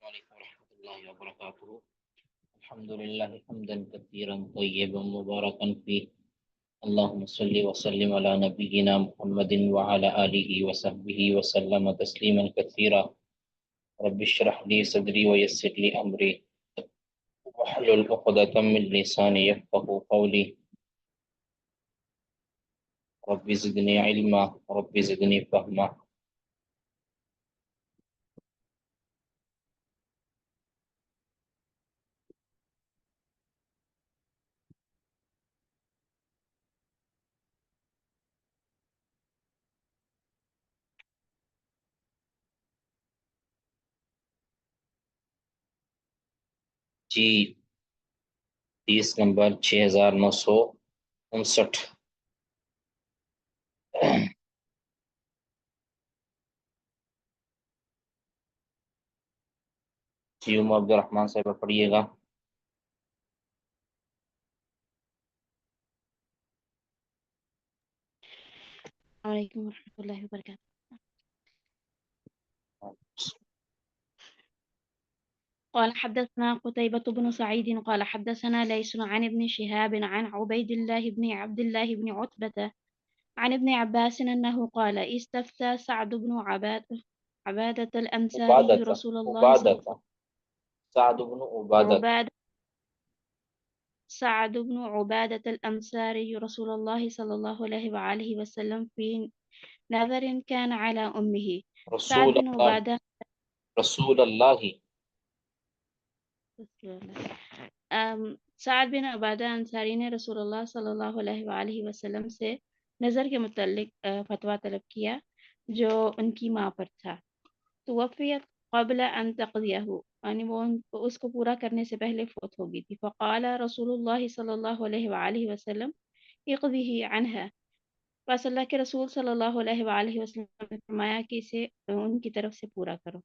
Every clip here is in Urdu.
وعلیکم ورحمۃ اللہ وبرکاتہ۔ الحمد للہ حمدا کثیرا طیبا مبارکا فیہ، اللہم صلی وسلم علی نبینا محمد وعلی آلہ وصحبہ وسلم تسلیما کثیرا۔ رب اشرح لی صدری ویسر لی امری واحلل عقدۃ من لسانی یفقهوا قولی۔ رب زدنی علما، رب زدنی فہما۔ جی 30 نمبر 6959۔ جی عبد الرحمن صاحب پڑھیے گا۔ وعلیکم ورحمۃ اللہ وبرکاتہ۔ قال حدثنا قتيبة بن سعيد قال حدثنا ليس عن ابن شهاب عن عبيد الله بن عبد الله بن عتبة عن ابن عباس أنه قال استفتى سعد بن عبادة الأنصاري رسول الله صلى سعد بن عبادة عبادة سعد بن عبادة الأنصاري رسول الله صلى الله عليه وآله وسلم في نذر كان على أمه سعد رسول بن اللہ عبادة رسول اللہ سعد بن عبادہ انصاری نے رسول اللہ صلی اللہ علیہ وآلہ وسلم سے نظر کے متعلق فتویٰ طلب کیا جو ان کی ماں پر تھا۔ توفیت قبل ان تقضیہ، یعنی وہ اس کو پورا کرنے سے پہلے فوت ہو گئی تھی۔ فقال رسول اللہ صلی اللہ علیہ وآلہ وسلم اقضیہ عنہا، بس اللہ کے رسول صلی اللہ علیہ وآلہ وسلم نے فرمایا کہ اسے ان کی طرف سے پورا کرو۔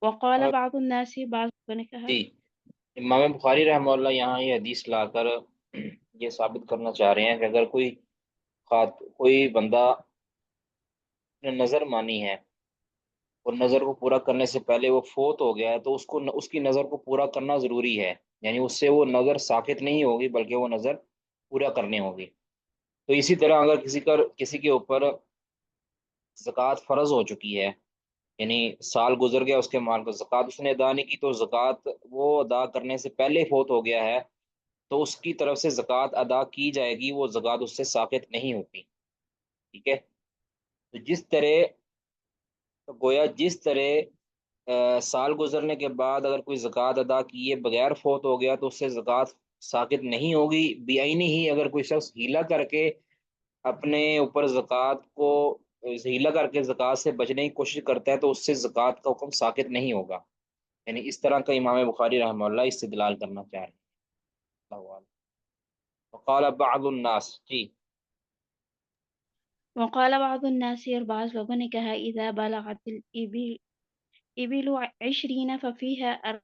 وقال بعض الناس، بعض لوگوں نے کہا، جی امام بخاری رحمہ اللہ یہاں یہ حدیث لا کر یہ ثابت کرنا چاہ رہے ہیں کہ اگر کوئی بندہ نے نظر مانی ہے اور نظر کو پورا کرنے سے پہلے وہ فوت ہو گیا ہے تو اس کی نظر کو پورا کرنا ضروری ہے، یعنی اس سے وہ نظر ساقط نہیں ہوگی بلکہ وہ نظر پورا کرنی ہوگی۔ تو اسی طرح اگر کسی کے اوپر زکوٰۃ فرض ہو چکی ہے، یعنی سال گزر گیا اس کے مال کو، زکوٰۃ اس نے ادا نہیں کی تو زکوٰۃ وہ ادا کرنے سے پہلے فوت ہو گیا ہے تو اس کی طرف سے زکوٰۃ ادا کی جائے گی، وہ زکوٰۃ اس سے ساقط نہیں ہوتی۔ ٹھیک ہے، تو جس طرح سال گزرنے کے بعد اگر کوئی زکوٰۃ ادا کیے بغیر فوت ہو گیا تو اس سے زکوٰۃ ساقط نہیں ہوگی، بعینی ہی اگر کوئی شخص ہیلا کر کے اپنے اوپر زکوٰۃ کو ہیلا کر کے زکوٰۃ سے بچنے کی کوشش کرتا ہے تو اس سے زکوٰۃ کا حکم ساقط نہیں ہوگا۔ یعنی اس طرح کا امام بخاری رحمہ اللہ استدلال کرنا چاہ رہے ہیں۔ اللہ اعلم۔ وقال بعض الناس، جی وقال بعض الناس، اور بعض لوگوں نے کہا، اذا بلغت الابل 20 ففيها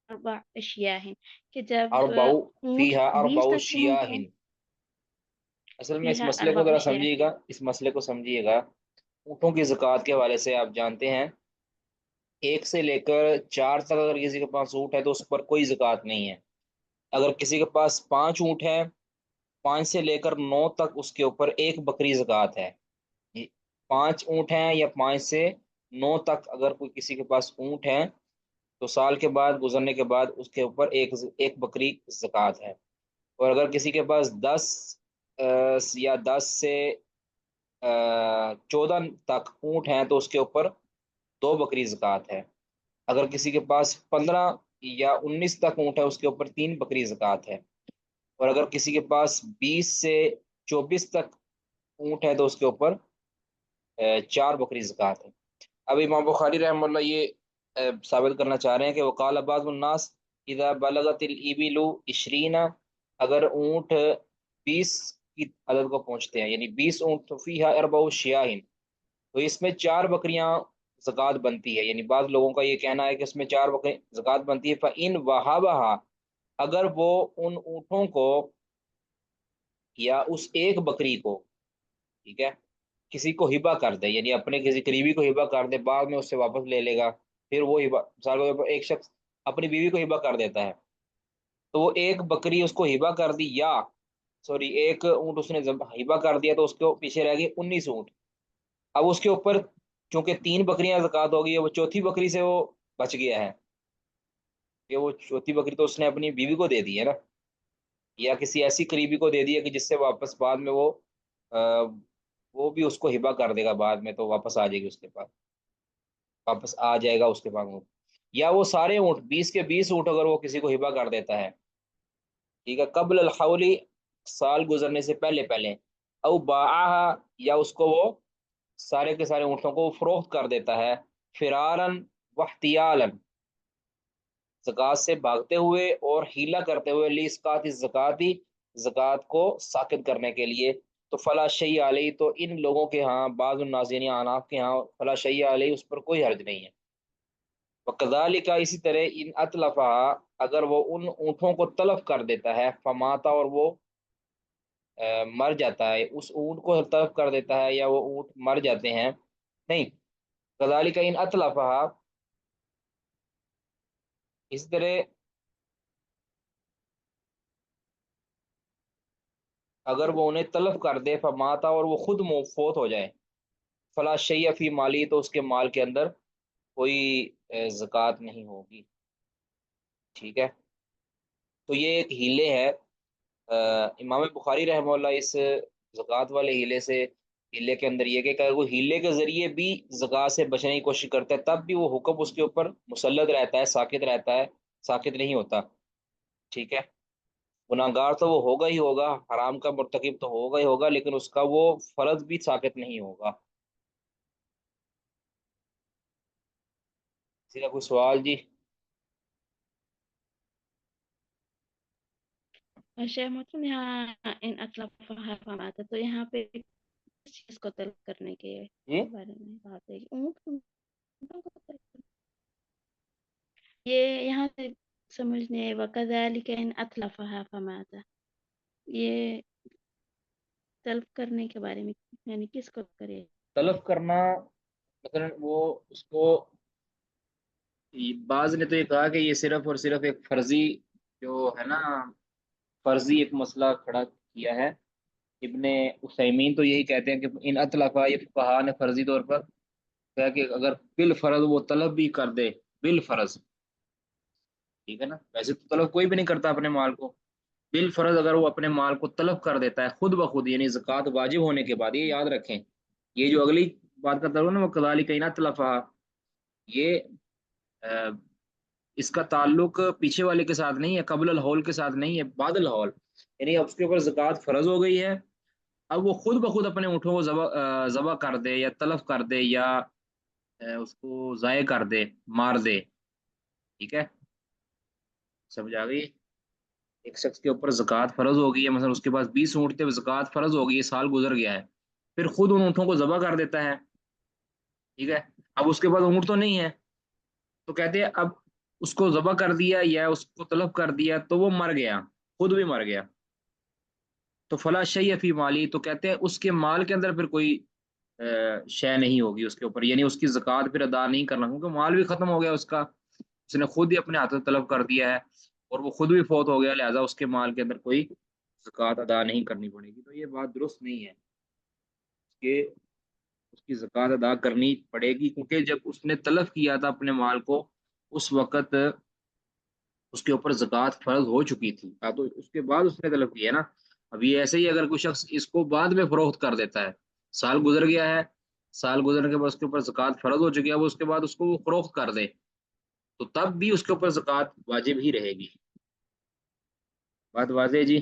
4 اشیاء، کہ جب اربع اونٹ فیہا 20 اربع تک پہنچ شیاہ۔ جائیں، اصل میں اس فیہا مسئلے کو 4 ذرا اشیاء، سمجھیے گا، اس مسئلے کو سمجھیے گا۔ اونٹوں کی زکوٰۃ کے حوالے سے آپ جانتے ہیں 1 سے لے کر 4 تک اگر کسی کے پاس اونٹ ہے تو اس پر کوئی زکوٰۃ نہیں ہے۔ اگر کسی کے پاس 5 اونٹ ہے، 5 سے لے کر 9 تک اس کے اوپر 1 بکری زکوٰۃ ہے۔ 5 اونٹ ہیں یا 5 سے 9 تک اگر کوئی کسی کے پاس اونٹ ہے تو سال کے بعد گزرنے کے بعد اس کے اوپر ایک بکری زکوٰۃ ہے۔ اور اگر کسی کے پاس 10 سے 14 تک اونٹ ہیں تو اس کے اوپر 2 بکری زکوٰۃ ہے۔ اگر کسی کے پاس 15 یا 19 تک اونٹ ہے اس کے اوپر 3 بکری زکوٰۃ ہے۔ اور اگر کسی کے پاس 20 سے 24 تک اونٹ ہے تو اس کے اوپر 4 بکری زکوٰۃ ہے۔ اب امام بخاری رحمہ اللہ یہ ثابت کرنا چاہ رہے ہیں کہ وقال بعض الناس اذا بلغت الابل 20، اگر اونٹ 20 کی عدد کو پہنچتے ہیں، یعنی 20 اونٹ تو فیہا 4 شیاہ، تو اس میں 4 بکریاں زکوٰۃ بنتی ہے۔ یعنی بعض لوگوں کا یہ کہنا ہے کہ اس میں 4 بکری زکوٰۃ بنتی ہے۔ فَإِنْ وَهَبَهَا، اگر وہ ان اونٹوں کو یا اس ایک بکری کو، ٹھیک ہے، کسی کو ہبہ کر دے، یعنی اپنے کسی قریبی کو ہبہ کر دے، بعد میں اس سے واپس لے لے گا، پھر وہ ہبا، مثال کے طور پر ایک شخص اپنی بیوی کو ہبا کر دیتا ہے، تو وہ ایک بکری اس کو ہبا کر دی، یا سوری ایک اونٹ اس نے ہبا کر دیا، تو اس کو پیچھے رہ گئی 19 اونٹ۔ اب اس کے اوپر چونکہ 3 بکریاں زکوٰۃ ہو گئی ہے، وہ چوتھی بکری سے وہ بچ گیا ہے، کہ وہ چوتھی بکری تو اس نے اپنی بیوی کو دے دی ہے نا، یا کسی ایسی قریبی کو دے دی ہے کہ جس سے واپس بعد میں وہ بھی اس کو ہبا کر دے گا بعد میں، تو واپس آ جائے گی اس کے پاس، واپس آ جائے گا اس کے پاس اونٹ۔ یا وہ سارے اونٹ 20 کے 20 اونٹ اگر وہ کسی کو ہبا کر دیتا ہے، ٹھیک ہے، قبل الحولی، سال گزرنے سے پہلے پہلے، او باعہا، یا اس کو وہ سارے کے سارے اونٹوں کو وہ فروخت کر دیتا ہے، فرارن واحتیالن، زکوٰۃ سے بھاگتے ہوئے اور ہیلا کرتے ہوئے، لیسقاط الزکاتی، زکوٰۃ کو ساقط کرنے کے لیے، تو فلا شیء علیہ، تو ان لوگوں کے ہاں، بعض الناظرین اعناف کے ہاں، فلا شیء علیہ، اس پر کوئی حرج نہیں ہے۔ وکذالک، اسی طرح ان اتلفا، اگر وہ ان اونٹوں کو تلف کر دیتا ہے، فماتا، اور وہ مر جاتا ہے، اس اونٹ کو تلف کر دیتا ہے یا وہ اونٹ مر جاتے ہیں، نہیں، کذالک ان اتلفا، اس طرح اگر وہ انہیں تلف کر دے، فماتا، اور وہ خود فوت ہو جائے، فلا شیء فی مالی، تو اس کے مال کے اندر کوئی زکوٰۃ نہیں ہوگی، ٹھیک ہے۔ تو یہ ایک ہیلے ہے، امام بخاری رحمہ اللہ اس زکوٰۃ والے ہیلے سے، ہیلے کے اندر یہ کہ اگر وہ ہیلے کے ذریعے بھی زکوٰۃ سے بچنے کی کوشش کرتا ہے، تب بھی وہ حکم اس کے اوپر مسلط رہتا ہے، ساقط رہتا ہے، ساقط نہیں ہوتا، ٹھیک ہے۔ گناہ گار تو وہ ہوگا ہی ہوگا، حرام کا مرتکب تو ہوگا ہی ہوگا، لیکن اس کا وہ فرض بھی ساقط نہیں ہوگا۔ کسی کا کوئی سوال جی؟ شیخ محترم یہاں ان اطلافها فماتا، تو یہاں پہ کس چیز کو طلب کرنے کے جی بارے میں بات ہے؟ اونٹوں کو طلب کرنے، یہ یہاں سے سمجھنے وکذالک ان اطلافها فماتا، یہ طلب کرنے کے بارے میں یعنی کس کو کرے؟ طلب کرنا، مثلا وہ اس کو، بعض نے تو یہ کہا کہ یہ صرف اور صرف ایک فرضی جو ہے نا، فرضی ایک مسئلہ کھڑا کیا ہے۔ ابن عثیمین تو یہی کہتے ہیں کہ ان اطلقا، یہ فقہا نے فرضی طور پر کہا کہ اگر بالفرض وہ طلب بھی کر دے، بالفرض، ٹھیک ہے نا، ویسے تو طلب کوئی بھی نہیں کرتا اپنے مال کو، بالفرض اگر وہ اپنے مال کو طلب کر دیتا ہے خود بخود، یعنی زکوٰۃ واجب ہونے کے بعد، یہ یاد رکھیں، یہ جو اگلی بات کرتا ہوں نا، وہ کذالک ان اطلفا، یہ اس کا تعلق پیچھے والے کے ساتھ نہیں ہے، قبل الحول کے ساتھ نہیں ہے، بعد الحول، یعنی اب اس کے اوپر زکوٰۃ فرض ہو گئی ہے، اب وہ خود بخود اپنے اونٹوں کو ذبح کر دے یا تلف کر دے یا اس کو ضائع کر دے، مار دے، ٹھیک ہے، سمجھ آ گئی؟ ایک شخص کے اوپر زکوٰۃ فرض ہو گئی ہے، مثلا اس کے پاس 20 اونٹ تھے، زکوٰۃ فرض ہو گئی ہے، سال گزر گیا ہے، پھر خود ان اونٹوں کو ذبح کر دیتا ہے، ٹھیک ہے، اب اس کے پاس اونٹ تو نہیں ہے، تو کہتے ہیں اب اس کو ذبح کر دیا یا اس کو طلب کر دیا تو وہ مر گیا، خود بھی مر گیا، تو فلا شیء فی مالی، تو کہتے ہیں اس کے مال کے اندر پھر کوئی شے نہیں ہوگی اس کے اوپر، یعنی اس کی زکوٰۃ پھر ادا نہیں کرنا، کیونکہ مال بھی ختم ہو گیا اس کا، اس نے خود ہی اپنے ہاتھوں سے طلب کر دیا ہے، اور وہ خود بھی فوت ہو گیا، لہٰذا اس کے مال کے اندر کوئی زکوٰۃ ادا نہیں کرنی پڑے گی، تو یہ بات درست نہیں ہے کہ اس کی زکوٰۃ ادا کرنی پڑے گی، کیونکہ جب اس نے طلب کیا تھا اپنے مال کو، اس وقت اس کے اوپر زکوٰۃ فرض ہو چکی تھی، تو اس کے بعد اس نے طلب کیا نا، اب یہ ایسے ہی اگر کوئی شخص اس کو بعد میں فروخت کر دیتا ہے، سال گزر گیا ہے، سال گزرنے کے بعد اس کے اوپر زکوٰۃ فرض ہو چکی ہے، اب اس کے بعد اس کو وہ فروخت کر دے، تو تب بھی اس کے اوپر زکوٰۃ واجب ہی رہے گی، بات واضح ہے جی؟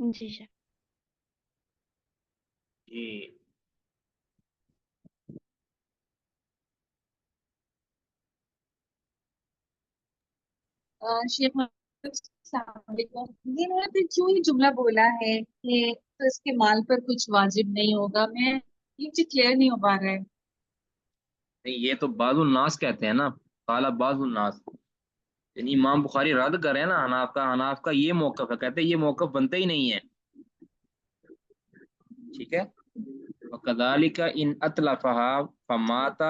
جی شیخ۔ جی شیخ محمد، السلام علیکم، یہ انہوں نے پھر کیوں یہ جملہ بولا ہے کہ تو اس کے مال پر کچھ واجب نہیں ہوگا؟ میں یہ مجھے کلیئر نہیں ہو پا رہا ہے۔ نہیں، یہ تو بعض الناس کہتے ہیں نا، قال بعض الناس، یعنی امام بخاری رد کر رہے ہیں نا حناف کا، حناف کا یہ موقف ہے، کہتے ہیں یہ موقف بنتا ہی نہیں ہے، ٹھیک ہے. وَكَذَلِكَ إِنْ أَتْلَفَهَا فَمَاتَ،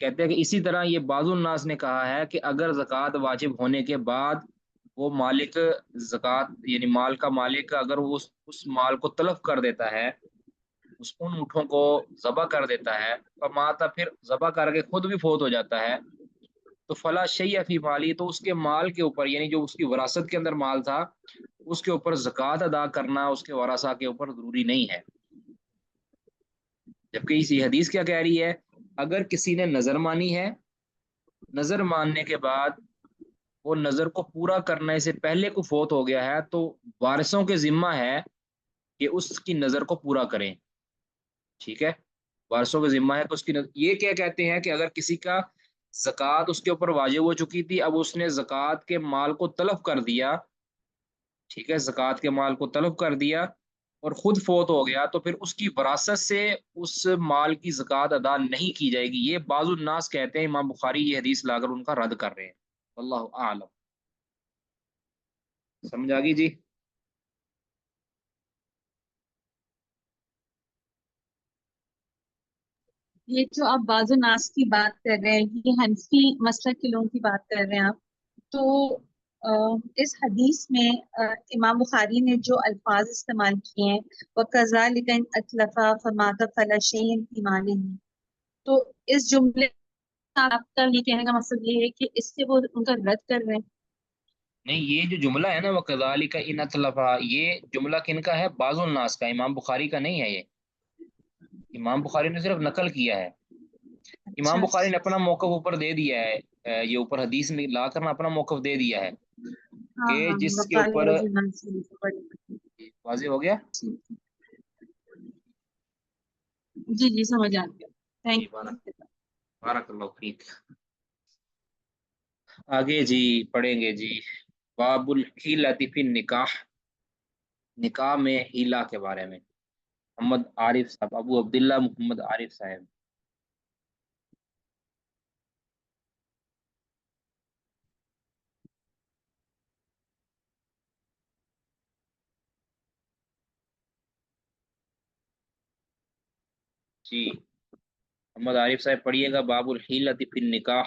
کہتے ہیں کہ اسی طرح یہ بعض الناس نے کہا ہے کہ اگر زکوٰۃ واجب ہونے کے بعد وہ مالک زکوٰۃ یعنی مال کا مالک اگر وہ اس مال کو تلف کر دیتا ہے، ان اونٹوں کو ذبح کر دیتا ہے، فماتا پھر ذبح کر کے خود بھی فوت ہو جاتا ہے، تو فلا شیء فی مالی، تو اس کے مال کے اوپر یعنی جو اس کی وراثت کے اندر مال تھا اس کے اوپر زکوٰۃ ادا کرنا اس کے ورثاء کے اوپر ضروری نہیں ہے. جبکہ اسی حدیث کیا کہہ رہی ہے، اگر کسی نے نظر مانی ہے، نظر ماننے کے بعد وہ نظر کو پورا کرنے سے پہلے کو فوت ہو گیا ہے، تو وارثوں کے ذمہ ہے کہ اس کی نظر کو پورا کریں. ٹھیک ہے، وارثوں کا ذمہ ہے کہ اس کی یہ کیا کہتے ہیں کہ اگر کسی کا زکوٰۃ اس کے اوپر واجب ہو چکی تھی، اب اس نے زکوٰۃ کے مال کو تلف کر دیا، ٹھیک ہے، زکوٰۃ کے مال کو تلف کر دیا اور خود فوت ہو گیا، تو پھر اس کی وراثت سے اس مال کی زکوٰۃ ادا نہیں کی جائے گی. یہ بعض الناس کہتے ہیں، امام بخاری یہ حدیث لا کر ان کا رد کر رہے ہیں. اللہ اعلم. سمجھ آ گئی جی؟ یہ جو آپ بعض الناس کی بات کر رہے ہیں، یہ حنفی مسلک کے لوگوں کی بات کر رہے ہیں آپ. تو اس حدیث میں امام بخاری نے جو الفاظ استعمال کیے ہیں، وَكَذَلِكَ إِنْ أَتْلَفَ فَمَاتَ فَلَا شَيْءٍ فِي مَالِهِ، تو اس جملے آپ کا یہ کہنے کا مقصد یہ ہے کہ اس سے وہ ان کا رد کر رہے ہیں؟ نہیں، یہ جو جملہ ہے نا وَكَذَلِكَ إِنْ أَتْلَفَ، یہ جملہ کن کا ہے؟ بعض الناس کا، امام بخاری کا نہیں ہے. یہ امام بخاری نے صرف نقل کیا ہے. امام اچھا، بخاری نے اپنا موقف اوپر دے دیا ہے، یہ اوپر حدیث میں لا کر اپنا موقف دے دیا ہے ہاں کہ ہاں، جس کے وقال اوپر رجل عن سبيل. واضح ہو گیا. جی جی، سمجھ آ گیا. جی، تھینک بارک یو. بارک اللہ فیک. آگے جی پڑھیں گے جی، باب الحیلۃ فی النکاح، نکاح میں حیلہ کے بارے میں. محمد عارف صاحب، ابو عبداللہ محمد عارف صاحب. جی محمد عارف صاحب پڑھیے گا، باب الحیلۃ فی النکاح.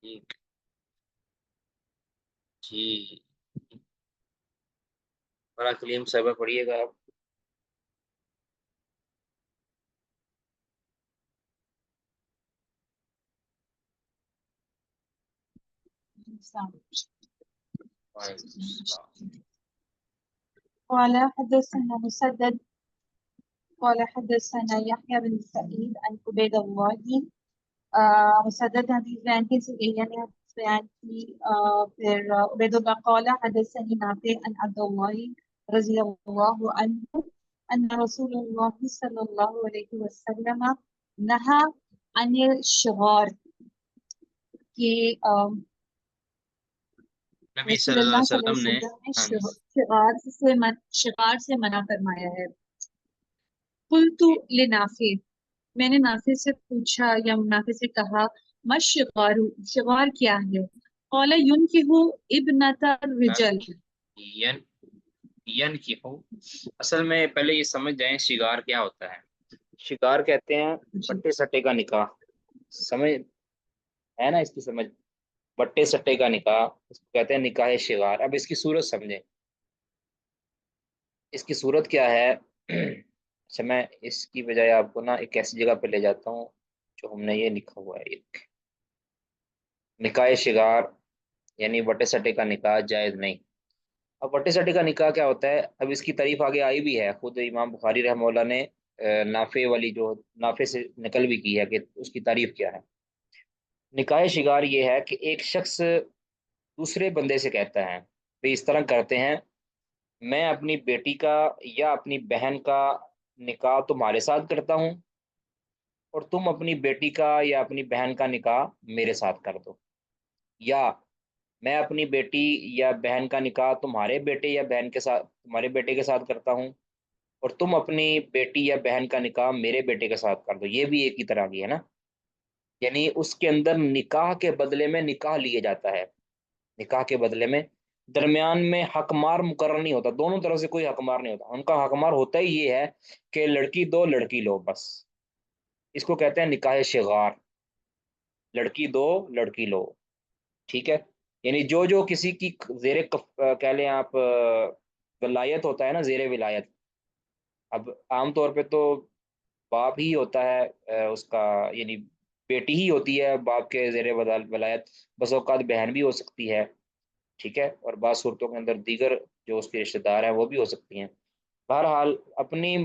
ٹھیک جی، بڑا کلیم صاحب پڑھیے گا آپ. وعلیکم السلام. قال حدثنا مسدد قال حدثنا يحيى بن سعيد عن عبيد الله. مسدد حدیث بیان کی، سعیہ نے حدیث بیان کی. پھر عبید اللہ قال حدثني نافع عن عبد الله رضی اللہ عنہ ان رسول اللہ صلی اللہ علیہ وسلم نہا عن الشغار، کہ نبی رسول صلی اللہ اللہ علیہ صلی اللہ وسلم علیہ نے، وسلم ہاں نے شغار سے منع فرمایا ہے. قلت جی، لنافع، میں نے نافع سے پوچھا یا نافع سے کہا، مشغار، شغار کیا ہے؟ قال ينكح ابنة الرجل. ین ین کی ہو، اصل میں پہلے یہ سمجھ جائیں شکار کیا ہوتا ہے. شکار کہتے ہیں جی بٹے سٹے کا نکاح. سمجھ ہے نا اس کی سمجھ؟ بٹے سٹے کا نکاح اس کو کہتے ہیں نکاح شکار. اب اس کی صورت سمجھیں، اس کی صورت کیا ہے. اچھا، میں اس کی بجائے آپ کو نا ایک ایسی جگہ پہ لے جاتا ہوں جو ہم نے یہ لکھا ہوا ہے. ایک نکاح شکار یعنی بٹے سٹے کا نکاح جائز نہیں. اب بٹے سٹے کا نکاح کیا ہوتا ہے، اب اس کی تعریف آگے آئی بھی ہے، خود امام بخاری رحمہ اللہ نے نافع والی جو نافع سے نقل بھی کی ہے کہ اس کی تعریف کیا ہے. نکاح شکار یہ ہے کہ ایک شخص دوسرے بندے سے کہتا ہے بھی اس طرح کرتے ہیں، میں اپنی بیٹی کا یا اپنی بہن کا نکاح تمہارے ساتھ کرتا ہوں اور تم اپنی بیٹی کا یا اپنی بہن کا نکاح میرے ساتھ کر دو، یا میں اپنی بیٹی یا بہن کا نکاح تمہارے بیٹے یا بہن کے ساتھ تمہارے بیٹے کے ساتھ کرتا ہوں اور تم اپنی بیٹی یا بہن کا نکاح میرے بیٹے کے ساتھ کر دو، یہ بھی ایک ہی طرح کی ہے نا، یعنی اس کے اندر نکاح کے بدلے میں نکاح لیے جاتا ہے، نکاح کے بدلے میں درمیان میں حق مار مقرر نہیں ہوتا، دونوں طرف سے کوئی حق مار نہیں ہوتا، ان کا حق مار ہوتا ہی یہ ہے کہ لڑکی دو لڑکی لو بس، اس کو کہتے ہیں نکاح شغار، لڑکی دو لڑکی لو، ٹھیک ہے، یعنی جو جو کسی کی کہہ لیں آپ ولایت ہوتا ہے نا، زیر ولایت، اب عام طور پہ تو باپ ہی ہوتا ہے اس کا، یعنی بیٹی ہی ہوتی ہے باپ کے زیر ولایت، بس اوقات بہن بھی ہو سکتی ہے، ٹھیک ہے، اور بعض صورتوں کے اندر دیگر جو اس کے رشتہ دار ہیں وہ بھی ہو سکتی ہیں، بہرحال اپنی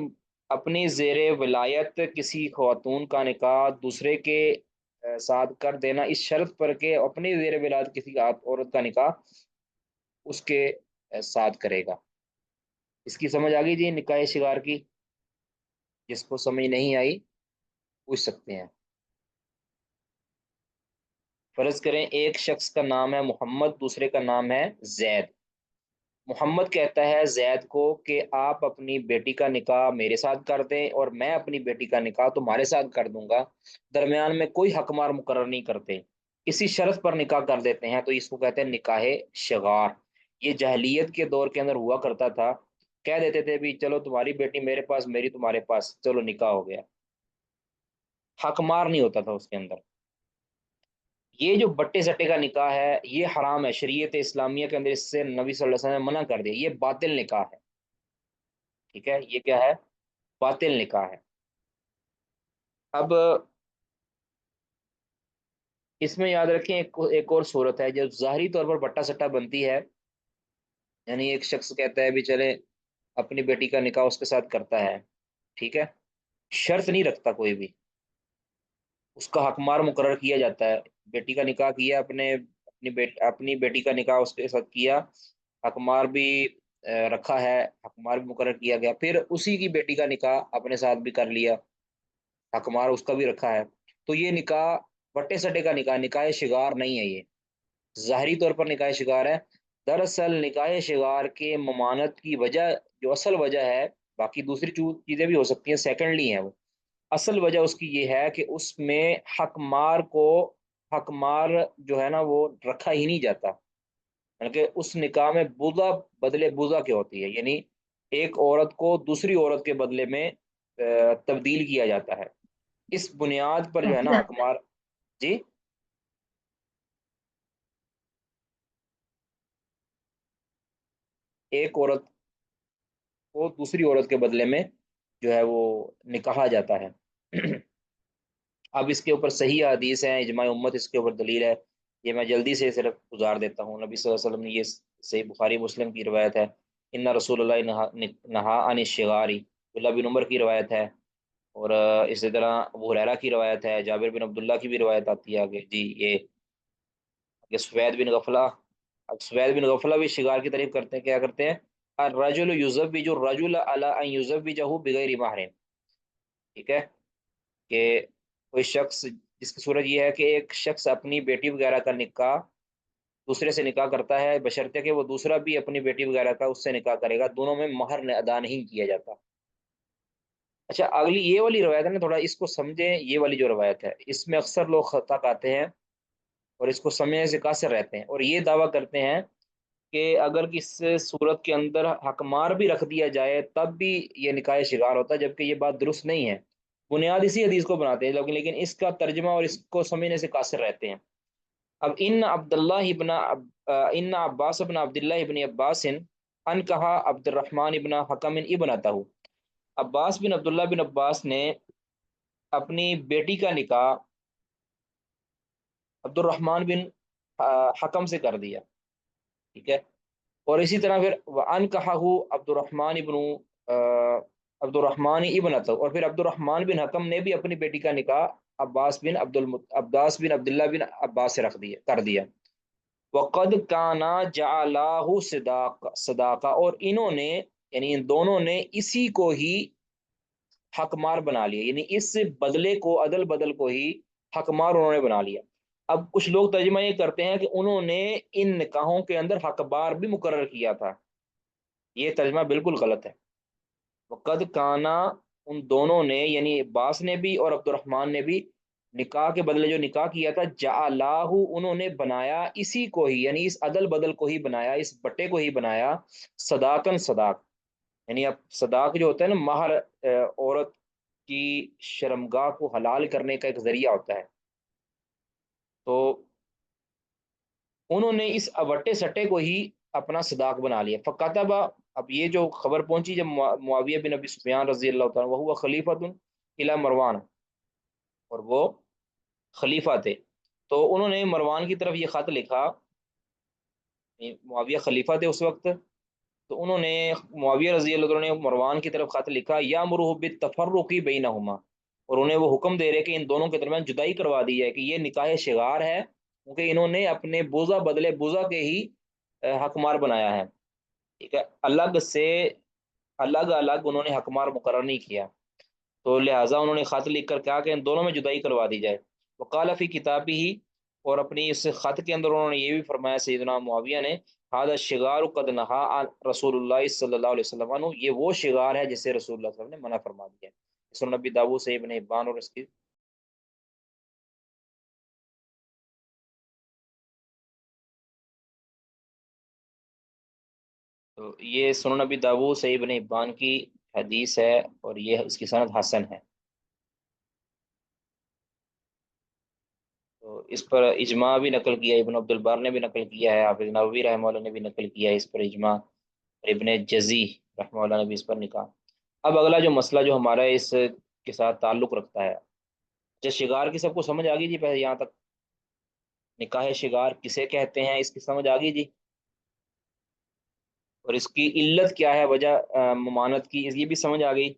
اپنی زیر ولایت کسی خاتون کا نکاح دوسرے کے ساتھ کر دینا اس شرط پر کہ اپنی زیر ولایت کسی عورت کا نکاح اس کے ساتھ کرے گا۔ اس کی سمجھ آ گئی جی نکاح شغار کی؟ جس کو سمجھ نہیں آئی پوچھ سکتے ہیں۔ فرض کریں ایک شخص کا نام ہے محمد، دوسرے کا نام ہے زید، محمد کہتا ہے زید کو کہ آپ اپنی بیٹی کا نکاح میرے ساتھ کر دیں اور میں اپنی بیٹی کا نکاح تمہارے ساتھ کر دوں گا، درمیان میں کوئی حق مار مقرر نہیں کرتے، اسی شرط پر نکاح کر دیتے ہیں، تو اس کو کہتے ہیں نکاح شغار۔ یہ جاہلیت کے دور کے اندر ہوا کرتا تھا، کہہ دیتے تھے بھی چلو تمہاری بیٹی میرے پاس، میری تمہارے پاس، چلو نکاح ہو گیا، حق مار نہیں ہوتا تھا اس کے اندر۔ یہ جو بٹے سٹے کا نکاح ہے یہ حرام ہے، شریعت اسلامیہ کے اندر اس سے نبی صلی اللہ علیہ وسلم نے منع کر دیا، یہ باطل نکاح ہے، ٹھیک ہے، یہ کیا ہے؟ باطل نکاح ہے۔ اب اس میں یاد رکھیں ایک اور صورت ہے جو ظاہری طور پر بٹا سٹا بنتی ہے، یعنی ایک شخص کہتا ہے بھی چلے اپنی بیٹی کا نکاح اس کے ساتھ کرتا ہے، ٹھیک ہے، شرط نہیں رکھتا کوئی بھی، اس کا حق مار مقرر کیا جاتا ہے، بیٹی کا نکاح کیا، اپنی بیٹی کا نکاح اس کے ساتھ کیا، حق مار بھی رکھا ہے، حق مار بھی مقرر کیا گیا، پھر اسی کی بیٹی کا نکاح اپنے ساتھ بھی کر لیا، حق مار اس کا بھی رکھا ہے، تو یہ نکاح بٹے سٹے کا نکاح، نکاح شغار نہیں ہے، یہ ظاہری طور پر نکاح شغار ہے، دراصل نکاح شغار کے ممانعت کی وجہ، جو اصل وجہ ہے، باقی دوسری چیزیں بھی ہو سکتی ہیں، سیکنڈلی ہیں وہ، اصل وجہ اس کی یہ ہے کہ اس میں حق مار جو ہے نا وہ رکھا ہی نہیں جاتا، بلکہ اس نکاح میں بوضع بدلے بوضع کے ہوتی ہے، یعنی ایک عورت کو دوسری عورت کے بدلے میں تبدیل کیا جاتا ہے، اس بنیاد پر جو ہے نا حق مار، جی ایک عورت کو دوسری عورت کے بدلے میں جو ہے وہ نکاحا جاتا ہے۔ اب اس کے اوپر صحیح حدیث ہیں، اجماع امت اس کے اوپر دلیل ہے، یہ میں جلدی سے صرف گزار دیتا ہوں، نبی صلی اللہ علیہ وسلم نے، یہ صحیح بخاری مسلم کی روایت ہے، ان رسول اللہ نہا عن الشغاری، عبداللہ بن عمر کی روایت ہے، اور اسی طرح ابو ہریرہ کی روایت ہے، جابر بن عبداللہ کی بھی روایت آتی ہے آگے، جی یہ سوید بن غفلہ، اب سوید بن غفلہ بھی شغار کی تعریف کرتے ہیں، کیا کرتے ہیں؟ الرجل یزوج الرجل علی ان یزوجہ بغیر مہر، ٹھیک ہے، کہ کوئی شخص، جس کی صورت یہ ہے کہ ایک شخص اپنی بیٹی وغیرہ کا نکاح دوسرے سے نکاح کرتا ہے بشرطے کہ وہ دوسرا بھی اپنی بیٹی وغیرہ کا اس سے نکاح کرے گا، دونوں میں مہر ادا نہیں کیا جاتا۔ اچھا اگلی یہ والی روایت ہے نا، تھوڑا اس کو سمجھیں، یہ والی جو روایت ہے اس میں اکثر لوگ خطا کھاتے ہیں اور اس کو سمجھنے سے قاصر رہتے ہیں، اور یہ دعویٰ کرتے ہیں کہ اگر کس صورت کے اندر حق مار بھی رکھ دیا جائے تب بھی یہ نکاح شغار ہوتا ہے، جبکہ یہ بات درست نہیں ہے، بنیاد اسی حدیث کو بناتے ہیں لوگ، لیکن اس کا ترجمہ اور اس کو سمجھنے سے قاصر رہتے ہیں۔ اب ان عباس ابن عبداللہ ابن عباس ان کہا عبد الرحمن ابن حکم ابن اتہو، عباس بن عبداللہ بن عباس نے اپنی بیٹی کا نکاح عبد الرحمن بن حکم سے کر دیا، ٹھیک ہے، اور اسی طرح پھر ان کہا عبد الرحمن ابن اتہو، اور پھر عبد الرحمن بن حکم نے بھی اپنی بیٹی کا نکاح عباس بن عبداللہ بن عباس سے کر دیا، وقد کانا جعلہ صداقہ، اور انہوں نے یعنی ان دونوں نے اسی کو ہی حق مار بنا لیا، یعنی اس بدلے کو، عدل بدل کو ہی حق مار انہوں نے بنا لیا۔ اب کچھ لوگ ترجمہ یہ کرتے ہیں کہ انہوں نے ان نکاحوں کے اندر حق بار بھی مقرر کیا تھا، یہ ترجمہ بالکل غلط ہے، وقد کانا، ان دونوں نے یعنی عباس نے بھی اور عبد الرحمن نے بھی نکاح کے بدلے جو نکاح کیا تھا، جعلاہ انہوں نے بنایا اسی کو ہی، یعنی اس عدل بدل کو ہی بنایا، اس بٹے کو ہی بنایا صداقن صداق، یعنی اب صداق جو ہوتا ہے نا مہر، عورت کی شرمگاہ کو حلال کرنے کا ایک ذریعہ ہوتا ہے، تو انہوں نے اس بٹے سٹے کو ہی اپنا صداق بنا لیا۔ فکتبہ، اب یہ جو خبر پہنچی جب معاویہ بن ابی سفیان رضی اللہ تعالیٰ وہ خلیفۃ الی مروان، اور وہ خلیفہ تھے، تو انہوں نے مروان کی طرف یہ خط لکھا، معاویہ خلیفہ تھے اس وقت، تو انہوں نے معاویہ رضی اللہ عنہ نے مروان کی طرف خط لکھا، یامرہ بالتفرق بینہما، اور انہیں وہ حکم دے رہے کہ ان دونوں کے درمیان جدائی کروا دی ہے، کہ یہ نکاح شغار ہے، کیونکہ انہوں نے اپنے بوزا بدلے بوزا کے ہی حکمار بنایا ہے، ٹھیک ہے، الگ سے الگ الگ انہوں نے حکمار مقرر نہیں کیا، تو لہٰذا انہوں نے خط لکھ کر کہا کہ ان دونوں میں جدائی کروا دی جائے۔ وقال فی کتابی ہی، اور اپنی اس خط کے اندر انہوں نے یہ بھی فرمایا سیدنا معاویہ نے، هذا الشغار قد نہا رسول اللہ صلی اللہ علیہ وسلم عنہ، یہ وہ شغار ہے جسے رسول اللہ صلی اللہ علیہ وسلم نے منع فرما دیا ہے۔ سنن نبی داؤد سے ابن حبان اور اس کی تو یہ سنن نبی داؤد سے ابن حبان کی حدیث ہے، اور یہ اس کی سند حسن ہے، تو اس پر اجماع بھی نقل کیا، ابن عبد البر نے بھی نقل کیا ہے، حافظ نووی رحمہ اللہ نے بھی نقل کیا ہے اس پر اجماع، اور ابن جزی رحمہ اللہ نے بھی اس پر نکاح۔ اب اگلا جو مسئلہ جو ہمارا اس کے ساتھ تعلق رکھتا ہے، جو شگار کی سب کو سمجھ آ گئی جی؟ پہلے یہاں تک نکاح شگار کسے کہتے ہیں اس کی سمجھ آ گئی جی، اور اس کی علت کیا ہے، وجہ ممانعت کی، یہ بھی سمجھ آ گئی؟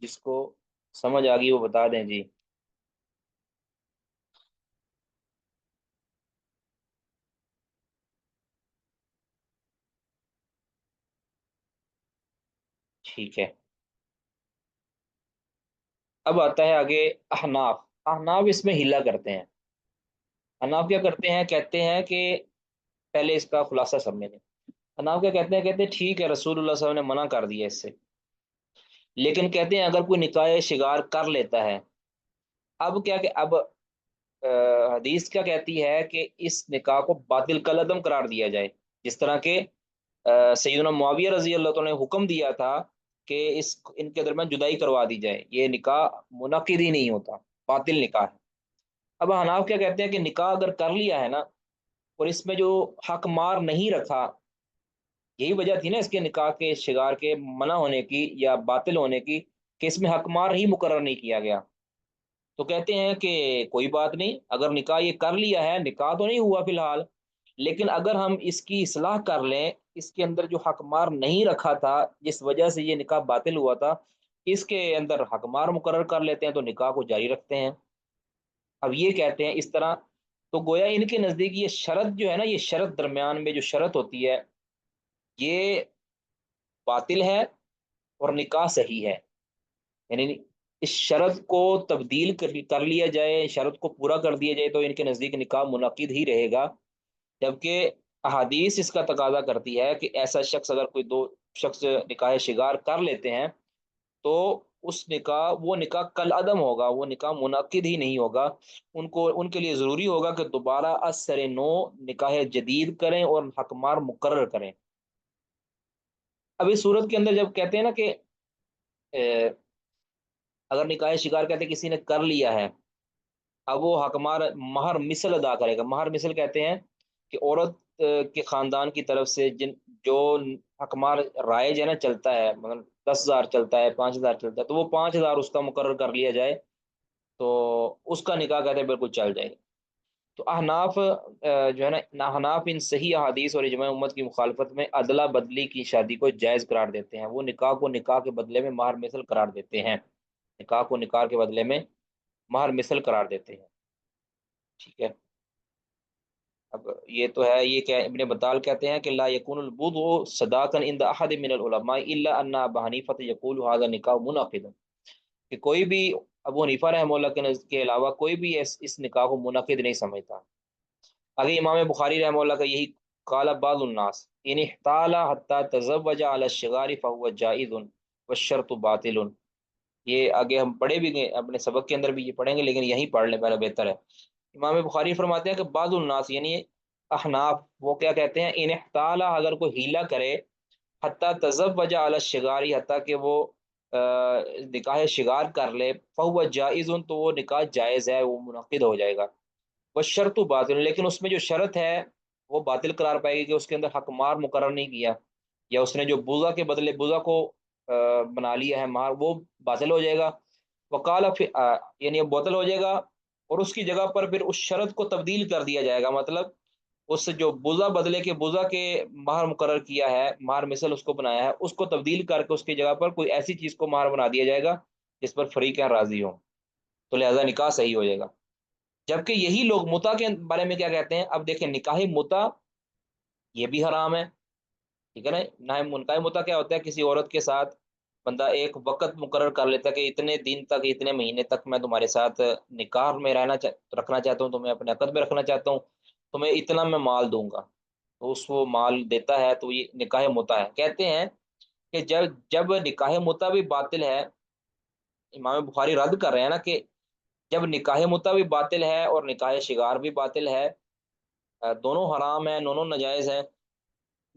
جس کو سمجھ آ گئی وہ بتا دیں جی۔ ٹھیک ہے، اب آتا ہے آگے احناف۔ احناف اس میں ہلا کرتے ہیں، احناف کیا کرتے ہیں، کہتے ہیں کہ پہلے اس کا خلاصہ سمجھیں۔ احناف کیا کہتے ہیں، کہتے ہیں ٹھیک ہے رسول اللہ صلی اللہ علیہ وسلم نے منع کر دیا اس سے، لیکن کہتے ہیں اگر کوئی نکاح شگار کر لیتا ہے، اب کیا کہ اب حدیث کیا کہتی ہے کہ اس نکاح کو باطل کالعدم قرار دیا جائے، جس طرح کہ سیدنا معاویہ رضی اللہ عنہ نے حکم دیا تھا کہ ان کے درمیان جدائی کروا دی جائے، یہ نکاح منعقد ہی نہیں ہوتا، باطل نکاح ہے۔ اب حناف کیا کہتے ہیں کہ نکاح اگر کر لیا ہے نا، اور اس میں جو حق مار نہیں رکھا، یہی وجہ تھی نا اس کے نکاح کے شگار کے منع ہونے کی یا باطل ہونے کی، کہ اس میں حق مار ہی مقرر نہیں کیا گیا، تو کہتے ہیں کہ کوئی بات نہیں، اگر نکاح یہ کر لیا ہے، نکاح تو نہیں ہوا فی الحال، لیکن اگر ہم اس کی اصلاح کر لیں، اس کے اندر جو حق مار نہیں رکھا تھا جس وجہ سے یہ نکاح باطل ہوا تھا، اس کے اندر حق مار مقرر کر لیتے ہیں تو نکاح کو جاری رکھتے ہیں۔ اب یہ کہتے ہیں اس طرح، تو گویا ان کے نزدیک یہ شرط جو ہے نا، یہ شرط درمیان میں جو شرط ہوتی ہے یہ باطل ہے اور نکاح صحیح ہے، یعنی اس شرط کو تبدیل کر لیا جائے، شرط کو پورا کر دیا جائے تو ان کے نزدیک نکاح منعقد ہی رہے گا، جبکہ احادیث اس کا تقاضا کرتی ہے کہ ایسا شخص اگر کوئی دو شخص نکاح شگار کر لیتے ہیں تو وہ نکاح کل عدم ہوگا، وہ نکاح منعقد ہی نہیں ہوگا، ان کے لیے ضروری ہوگا کہ دوبارہ از سر نو نکاح جدید کریں اور حکمار مقرر کریں۔ اب اس صورت کے اندر جب کہتے ہیں نا کہ اگر نکاح شگار کہتے ہیں کسی نے کر لیا ہے، اب وہ حکمار مہر مثل ادا کرے گا۔ مہر مثل کہتے ہیں کہ عورت کے خاندان کی طرف سے جو حکمار رائج ہے نا، چلتا ہے، مطلب 10,000 چلتا ہے، 5,000 چلتا ہے، تو وہ 5,000 اس کا مقرر کر لیا جائے تو اس کا نکاح کہتے ہیں بالکل چل جائے گا۔ تو احناف جو ہے نا، احناف ان صحیح احادیث اور اجماع امت کی مخالفت میں ادلا بدلی کی شادی کو جائز قرار دیتے ہیں، وہ نکاح کو نکاح کے بدلے میں مہر مثل قرار دیتے ہیں، نکاح کو نکاح کے بدلے میں مہر مثل قرار دیتے ہیں، ٹھیک ہے۔ اب یہ تو ہے، یہ کیا ابن بطال کہتے ہیں کہ لا یکون البضع صداقا عند احد من العلماء الا ان ابا حنیفہ یقول هذا نکاح منعقد، کہ کوئی بھی ابو حنیفہ رحمہ اللہ کے علاوہ کوئی بھی اس نکاح کو منعقد نہیں سمجھتا۔ اگر امام بخاری رحمہ اللہ کا یہی قال بعض الناس ان احتال حتى تزوج على الشغار فهو جائز والشرط باطل. یہ آگے ہم پڑھے بھی گئے اپنے سبق کے اندر بھی یہ پڑھیں گے، لیکن یہیں پڑھ لیں پہلے بہتر ہے. امام بخاری فرماتے ہیں کہ بعض الناس یعنی احناف وہ کیا کہتے ہیں، ان احتال اگر کوئی ہیلا کرے، حتیٰ تزوج علی الشغاری حتیٰ کہ وہ نکاح شگار کر لے، فہو جائز تو وہ نکاح جائز ہے، وہ منعقد ہو جائے گا. وہ شرط باطل لیکن اس میں جو شرط ہے وہ باطل قرار پائے گی کہ اس کے اندر حق مار مقرر نہیں کیا، یا اس نے جو بوزا کے بدلے بوزا کو بنا لیا ہے مار، وہ باطل ہو جائے گا. وقال یعنی باطل ہو جائے گا، اور اس کی جگہ پر پھر اس شرط کو تبدیل کر دیا جائے گا. مطلب اس جو بوزا بدلے کے بوزا کے مہر مقرر کیا ہے، مہر مثل اس کو بنایا ہے، اس کو تبدیل کر کے اس کی جگہ پر کوئی ایسی چیز کو مہر بنا دیا جائے گا جس پر فریقین راضی ہوں، تو لہذا نکاح صحیح ہو جائے گا. جبکہ یہی لوگ متا کے بارے میں کیا کہتے ہیں، اب دیکھیں نکاح متا یہ بھی حرام ہے، ٹھیک ہے نا. نکاح متا کیا ہوتا ہے، کسی عورت کے ساتھ بندہ ایک وقت مقرر کر لیتا ہے کہ اتنے دن تک، اتنے مہینے تک میں تمہارے ساتھ نکاح میں رکھنا چاہتا ہوں، تمہیں اپنے عقد میں رکھنا چاہتا ہوں، تمہیں اتنا میں مال دوں گا، تو اس وہ مال دیتا ہے، تو یہ نکاح متا ہے. کہتے ہیں کہ جب نکاح متا بھی باطل ہے، امام بخاری رد کر رہے ہیں نا کہ جب نکاح متا بھی باطل ہے اور نکاح شگار بھی باطل ہے، دونوں حرام ہیں، دونوں ناجائز ہیں.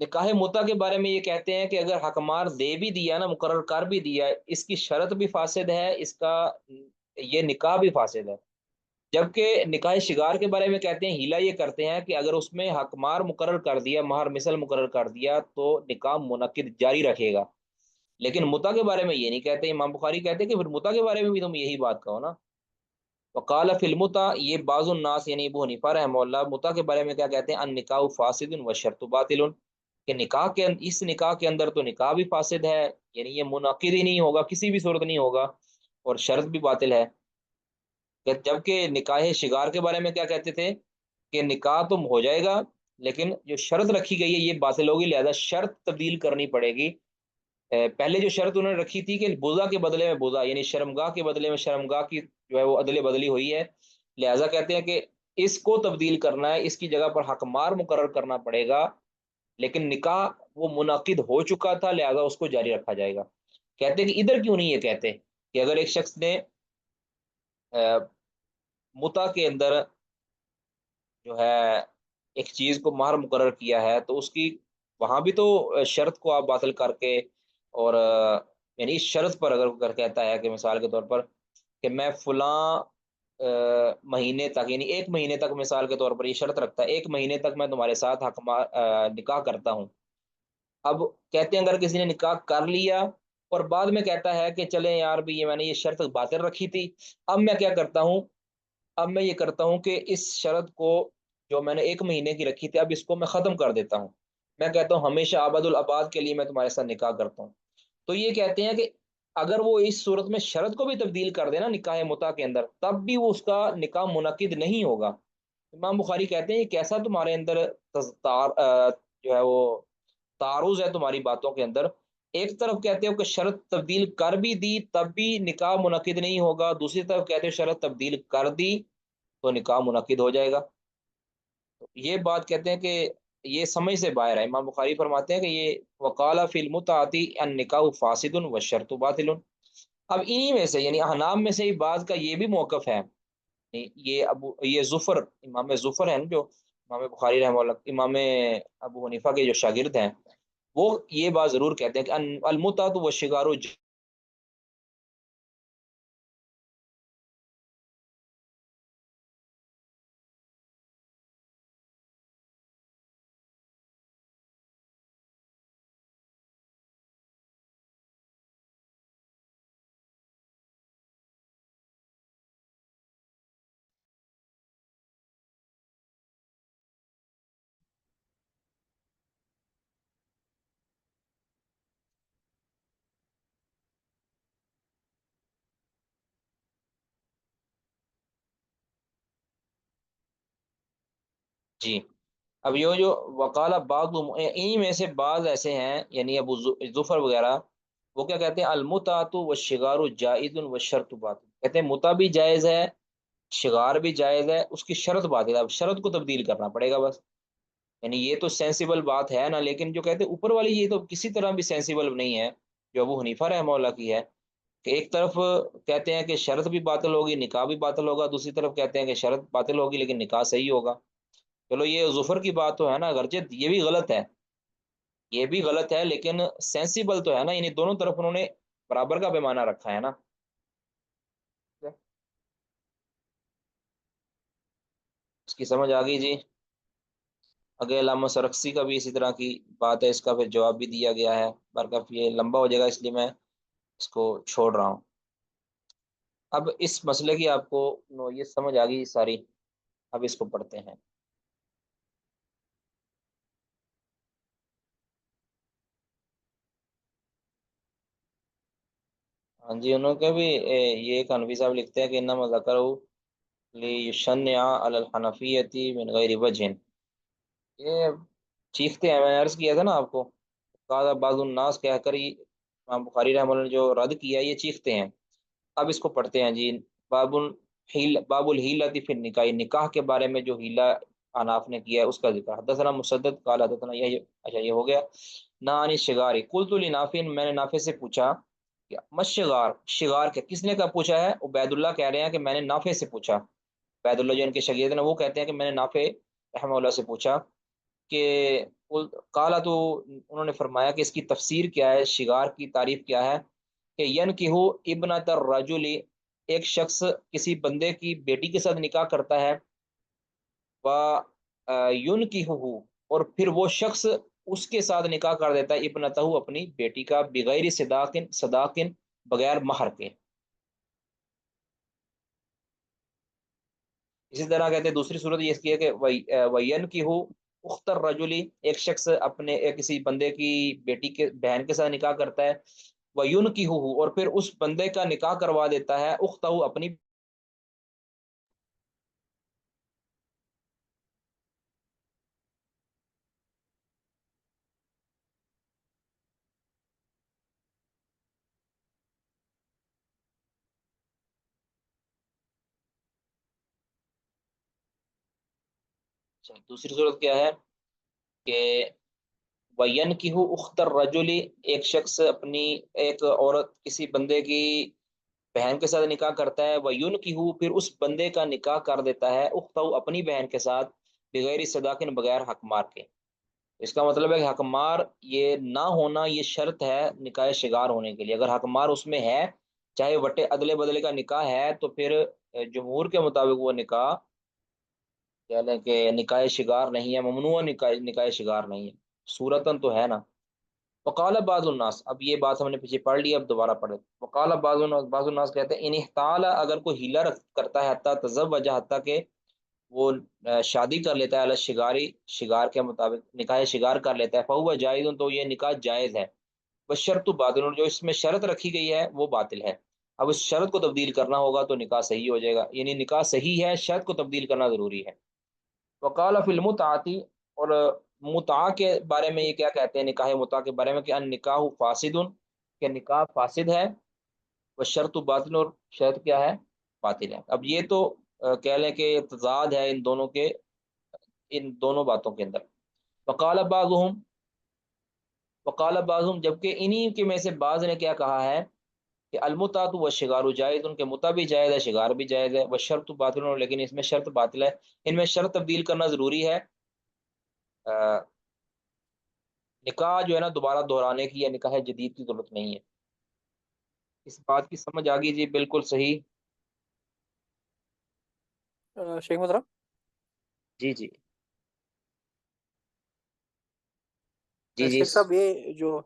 نکاح متا کے بارے میں یہ کہتے ہیں کہ اگر حکمار دے بھی دیا نا، مقرر کر بھی دیا، اس کی شرط بھی فاسد ہے، اس کا یہ نکاح بھی فاسد ہے. جبکہ نکاح شگار کے بارے میں کہتے ہیں ہیلا یہ کرتے ہیں کہ اگر اس میں حکمار مقرر کر دیا، مہر مثل مقرر کر دیا، تو نکاح منعقد جاری رکھے گا. لیکن متا کے بارے میں یہ نہیں کہتے. امام بخاری کہتے ہیں کہ پھر متا کے بارے میں بھی تم یہی بات کہو نا. وقال فی المتا، یہ بعض الناس یعنی ابو حنیفہ رحمہ اللہ متا کے بارے میں کیا کہتے ہیں، ان نکاح فاسد و شرط باطل، کہ نکاح کے اس نکاح کے اندر تو نکاح بھی فاسد ہے، یعنی یہ منعقد ہی نہیں ہوگا، کسی بھی صورت نہیں ہوگا، اور شرط بھی باطل ہے. جبکہ نکاح شگار کے بارے میں کیا کہتے تھے کہ نکاح تو ہو جائے گا لیکن جو شرط رکھی گئی ہے یہ باطل ہوگی، لہذا شرط تبدیل کرنی پڑے گی. پہلے جو شرط انہوں نے رکھی تھی کہ بوزا کے بدلے میں بوزا، یعنی شرمگاہ کے بدلے میں شرمگاہ کی جو ہے وہ عدل بدلی ہوئی ہے، لہذا کہتے ہیں کہ اس کو تبدیل کرنا ہے، اس کی جگہ پر حکمار مقرر کرنا پڑے گا. لیکن نکاح وہ منعقد ہو چکا تھا، لہذا اس کو جاری رکھا جائے گا. کہتے ہیں کہ ادھر کیوں نہیں یہ کہتے کہ اگر ایک شخص نے متا کے اندر جو ہے ایک چیز کو مہر مقرر کیا ہے، تو اس کی وہاں بھی تو شرط کو آپ باطل کر کے، اور یعنی اس شرط پر اگر کہتا ہے کہ مثال کے طور پر کہ میں فلاں مہینے تک، یعنی ایک مہینے تک مثال کے طور پر یہ شرط رکھتا ہے، ایک مہینے تک میں تمہارے ساتھ نکاح کرتا ہوں. اب کہتے ہیں اگر کسی نے نکاح کر لیا اور بعد میں کہتا ہے کہ چلیں یار بھی یہ میں نے یہ شرط باطل رکھی تھی، اب میں کیا کرتا ہوں، اب میں یہ کرتا ہوں کہ اس شرط کو جو میں نے ایک مہینے کی رکھی تھی اب اس کو میں ختم کر دیتا ہوں، میں کہتا ہوں ہمیشہ آباد الآباد کے لیے میں تمہارے ساتھ نکاح کرتا ہوں. تو یہ کہتے ہیں کہ اگر وہ اس صورت میں شرط کو بھی تبدیل کر دینا نکاح متا کے اندر، تب بھی وہ اس کا نکاح منعقد نہیں ہوگا. امام بخاری کہتے ہیں یہ کیسا تمہارے اندر جو ہے وہ تعارض ہے تمہاری باتوں کے اندر. ایک طرف کہتے ہو کہ شرط تبدیل کر بھی دی تب بھی نکاح منعقد نہیں ہوگا، دوسری طرف کہتے ہو شرط تبدیل کر دی تو نکاح منعقد ہو جائے گا. یہ بات کہتے ہیں کہ یہ سمجھ سے باہر ہے. امام بخاری فرماتے ہیں کہ یہ وقال فی المتعتی النکاح فاسد والشرط باطل. اب انہی میں سے یعنی احناف میں سے ہی بعض کا یہ بھی موقف ہے، یہ ظفر امام ظفر ہیں جو امام بخاری رحمہ اللہ، امام ابو حنیفہ کے جو شاگرد ہیں، وہ یہ بات ضرور کہتے ہیں کہ المتعۃ والشگار. جی اب یہ جو وقال بعض، انہی میں سے بعض ایسے ہیں یعنی ابو ظفر وغیرہ، وہ کیا کہتے ہیں المتعۃ والشگار جائز والشرط باطل. کہتے ہیں متع بھی جائز ہے، شگار بھی جائز ہے، اس کی شرط باطل ہے، اب شرط کو تبدیل کرنا پڑے گا بس. یعنی یہ تو سینسیبل بات ہے نا، لیکن جو کہتے ہیں اوپر والی یہ تو کسی طرح بھی سینسیبل نہیں ہے جو ابو حنیفہ رحمہ اللہ کی ہے، کہ ایک طرف کہتے ہیں کہ شرط بھی باطل ہوگی نکاح بھی باطل ہوگا، دوسری طرف کہتے ہیں کہ شرط باطل ہوگی لیکن نکاح صحیح ہوگا۔ چلو یہ ظفر کی بات تو ہے نا، اگرچہ یہ بھی غلط ہے، یہ بھی غلط ہے، لیکن سینسیبل تو ہے نا، یعنی دونوں طرف انہوں نے برابر کا پیمانہ رکھا ہے نا۔ اس کی سمجھ آ گئی جی؟ اگے علامہ سرخسی کا بھی اسی طرح کی بات ہے، اس کا پھر جواب بھی دیا گیا ہے، برکف یہ لمبا ہو جائے گا اس لیے میں اس کو چھوڑ رہا ہوں۔ اب اس مسئلے کی آپ کو یہ سمجھ آ گئی ساری، اب اس کو پڑھتے ہیں۔ ہاں جی، انہوں کے بھی یہ ایک حنفی صاحب لکھتے ہیں کہ انما ذکرہ لیشنع علی الحنفیۃ من غیر وجہ، یہ چیختے ہیں، میں نے عرض کیا تھا نا آپ کو، قال بعض الناس کہہ کر ہی امام بخاری رحمہ اللہ نے جو رد کیا یہ چیختے ہیں۔ اب اس کو پڑھتے ہیں جی۔ باب الحیلۃ فی النکاح، نکاح کے بارے میں جو حیلہ اناف نے کیا ہے اس کا ذکر۔ حدثنا مسدد قال حدثنا یہ اچھا یہ ہو گیا۔ نانی شگاری قلت لنافع، میں نے نافع سے پوچھا کہ مشغار، شغار کے کس نے کا پوچھا ہے؟ عبید اللہ کہہ رہے ہیں کہ میں نے نافع سے پوچھا، عبید اللہ جو ان کے شاگرد ہیں وہ کہتے ہیں کہ میں نے نافع رحمہ اللہ سے پوچھا کہ کالا، تو انہوں نے فرمایا کہ اس کی تفسیر کیا ہے، شغار کی تعریف کیا ہے، کہ ینکحو ابنۃ الرجل، ایک شخص کسی بندے کی بیٹی کے ساتھ نکاح کرتا ہے، و ینکحہ، اور پھر وہ شخص اس کے ساتھ نکاح کر دیتا ہے ابنتہ، اپنی بیٹی کا، بغیر صداقن بغیر مہر کے۔ اسی طرح کہتے ہیں دوسری صورت یہ اس کی ہے کہ وینکحو اخت الرجل، ایک شخص اپنے کسی بندے کی بیٹی کے بہن کے ساتھ نکاح کرتا ہے، وینکحہ، اور پھر اس بندے کا نکاح کروا دیتا ہے اختہ، اپنی۔ دوسری صورت کیا ہے کہ وینکحو اخت الرجل، ایک شخص اپنی ایک عورت کسی بندے کی بہن کے ساتھ نکاح کرتا ہے، وینکحو، پھر اس بندے کا نکاح کر دیتا ہے اختہ، اپنی بہن کے ساتھ، بغیر صداقن بغیر حق مار کے۔ اس کا مطلب ہے کہ حق مار یہ نہ ہونا یہ شرط ہے نکاح شگار ہونے کے لیے۔ اگر حق مار اس میں ہے، چاہے وٹے ادلے بدلے کا نکاح ہے، تو پھر جمہور کے مطابق وہ نکاح کہہ لیں کہ نکاح شگار نہیں ہے، ممنوع نکاح شگار نہیں ہے، صورتاً تو ہے نا۔ وقال بعض الناس، اب یہ بات ہم نے پیچھے پڑھ لی، اب دوبارہ پڑھے۔ وقال بعض الناس کہتے ہیں ان احتال، اگر کوئی ہیلا کرتا ہے، حتیٰ تزوج، حتیٰ کہ وہ شادی کر لیتا ہے، علی شگاری، شگار کے مطابق نکاح شگار کر لیتا ہے، فہو جائز، تو یہ نکاح جائز ہے، بس شرط باطل، جو اس میں شرط رکھی گئی ہے وہ باطل ہے۔ اب اس شرط کو تبدیل کرنا ہوگا تو نکاح صحیح ہو جائے گا، یعنی نکاح صحیح ہے، شرط کو تبدیل کرنا ضروری ہے۔ وقال فی المتعۃ، اور متع کے بارے میں یہ کیا کہتے ہیں، نکاح متع کے بارے میں کہ ان نکاح فاسد، کہ نکاح فاسد ہے، وہ شرط باطل، اور شرط کیا ہے، باطل ہے۔ اب یہ تو کہہ لیں کہ تضاد ہے ان دونوں کے، ان دونوں باتوں کے اندر۔ وقال بعضهم، وقال بعضهم، جبکہ انہی کے میں سے بعض نے کیا کہا ہے کہ المتعۃ والشگار جائز، ان کے متع بھی جائز ہے، شگار بھی جائز ہے، والشرط باطل، لیکن اس میں شرط باطل ہے، ان میں شرط تبدیل کرنا ضروری ہے۔ نکاح جو ہے نا دوبارہ دہرانے کی یا نکاح جدید کی ضرورت نہیں ہے۔ اس بات کی سمجھ آ گئی جی؟ بالکل صحیح۔ شیخ محترم، جی جی جی جی شیخ صاحب یہ جو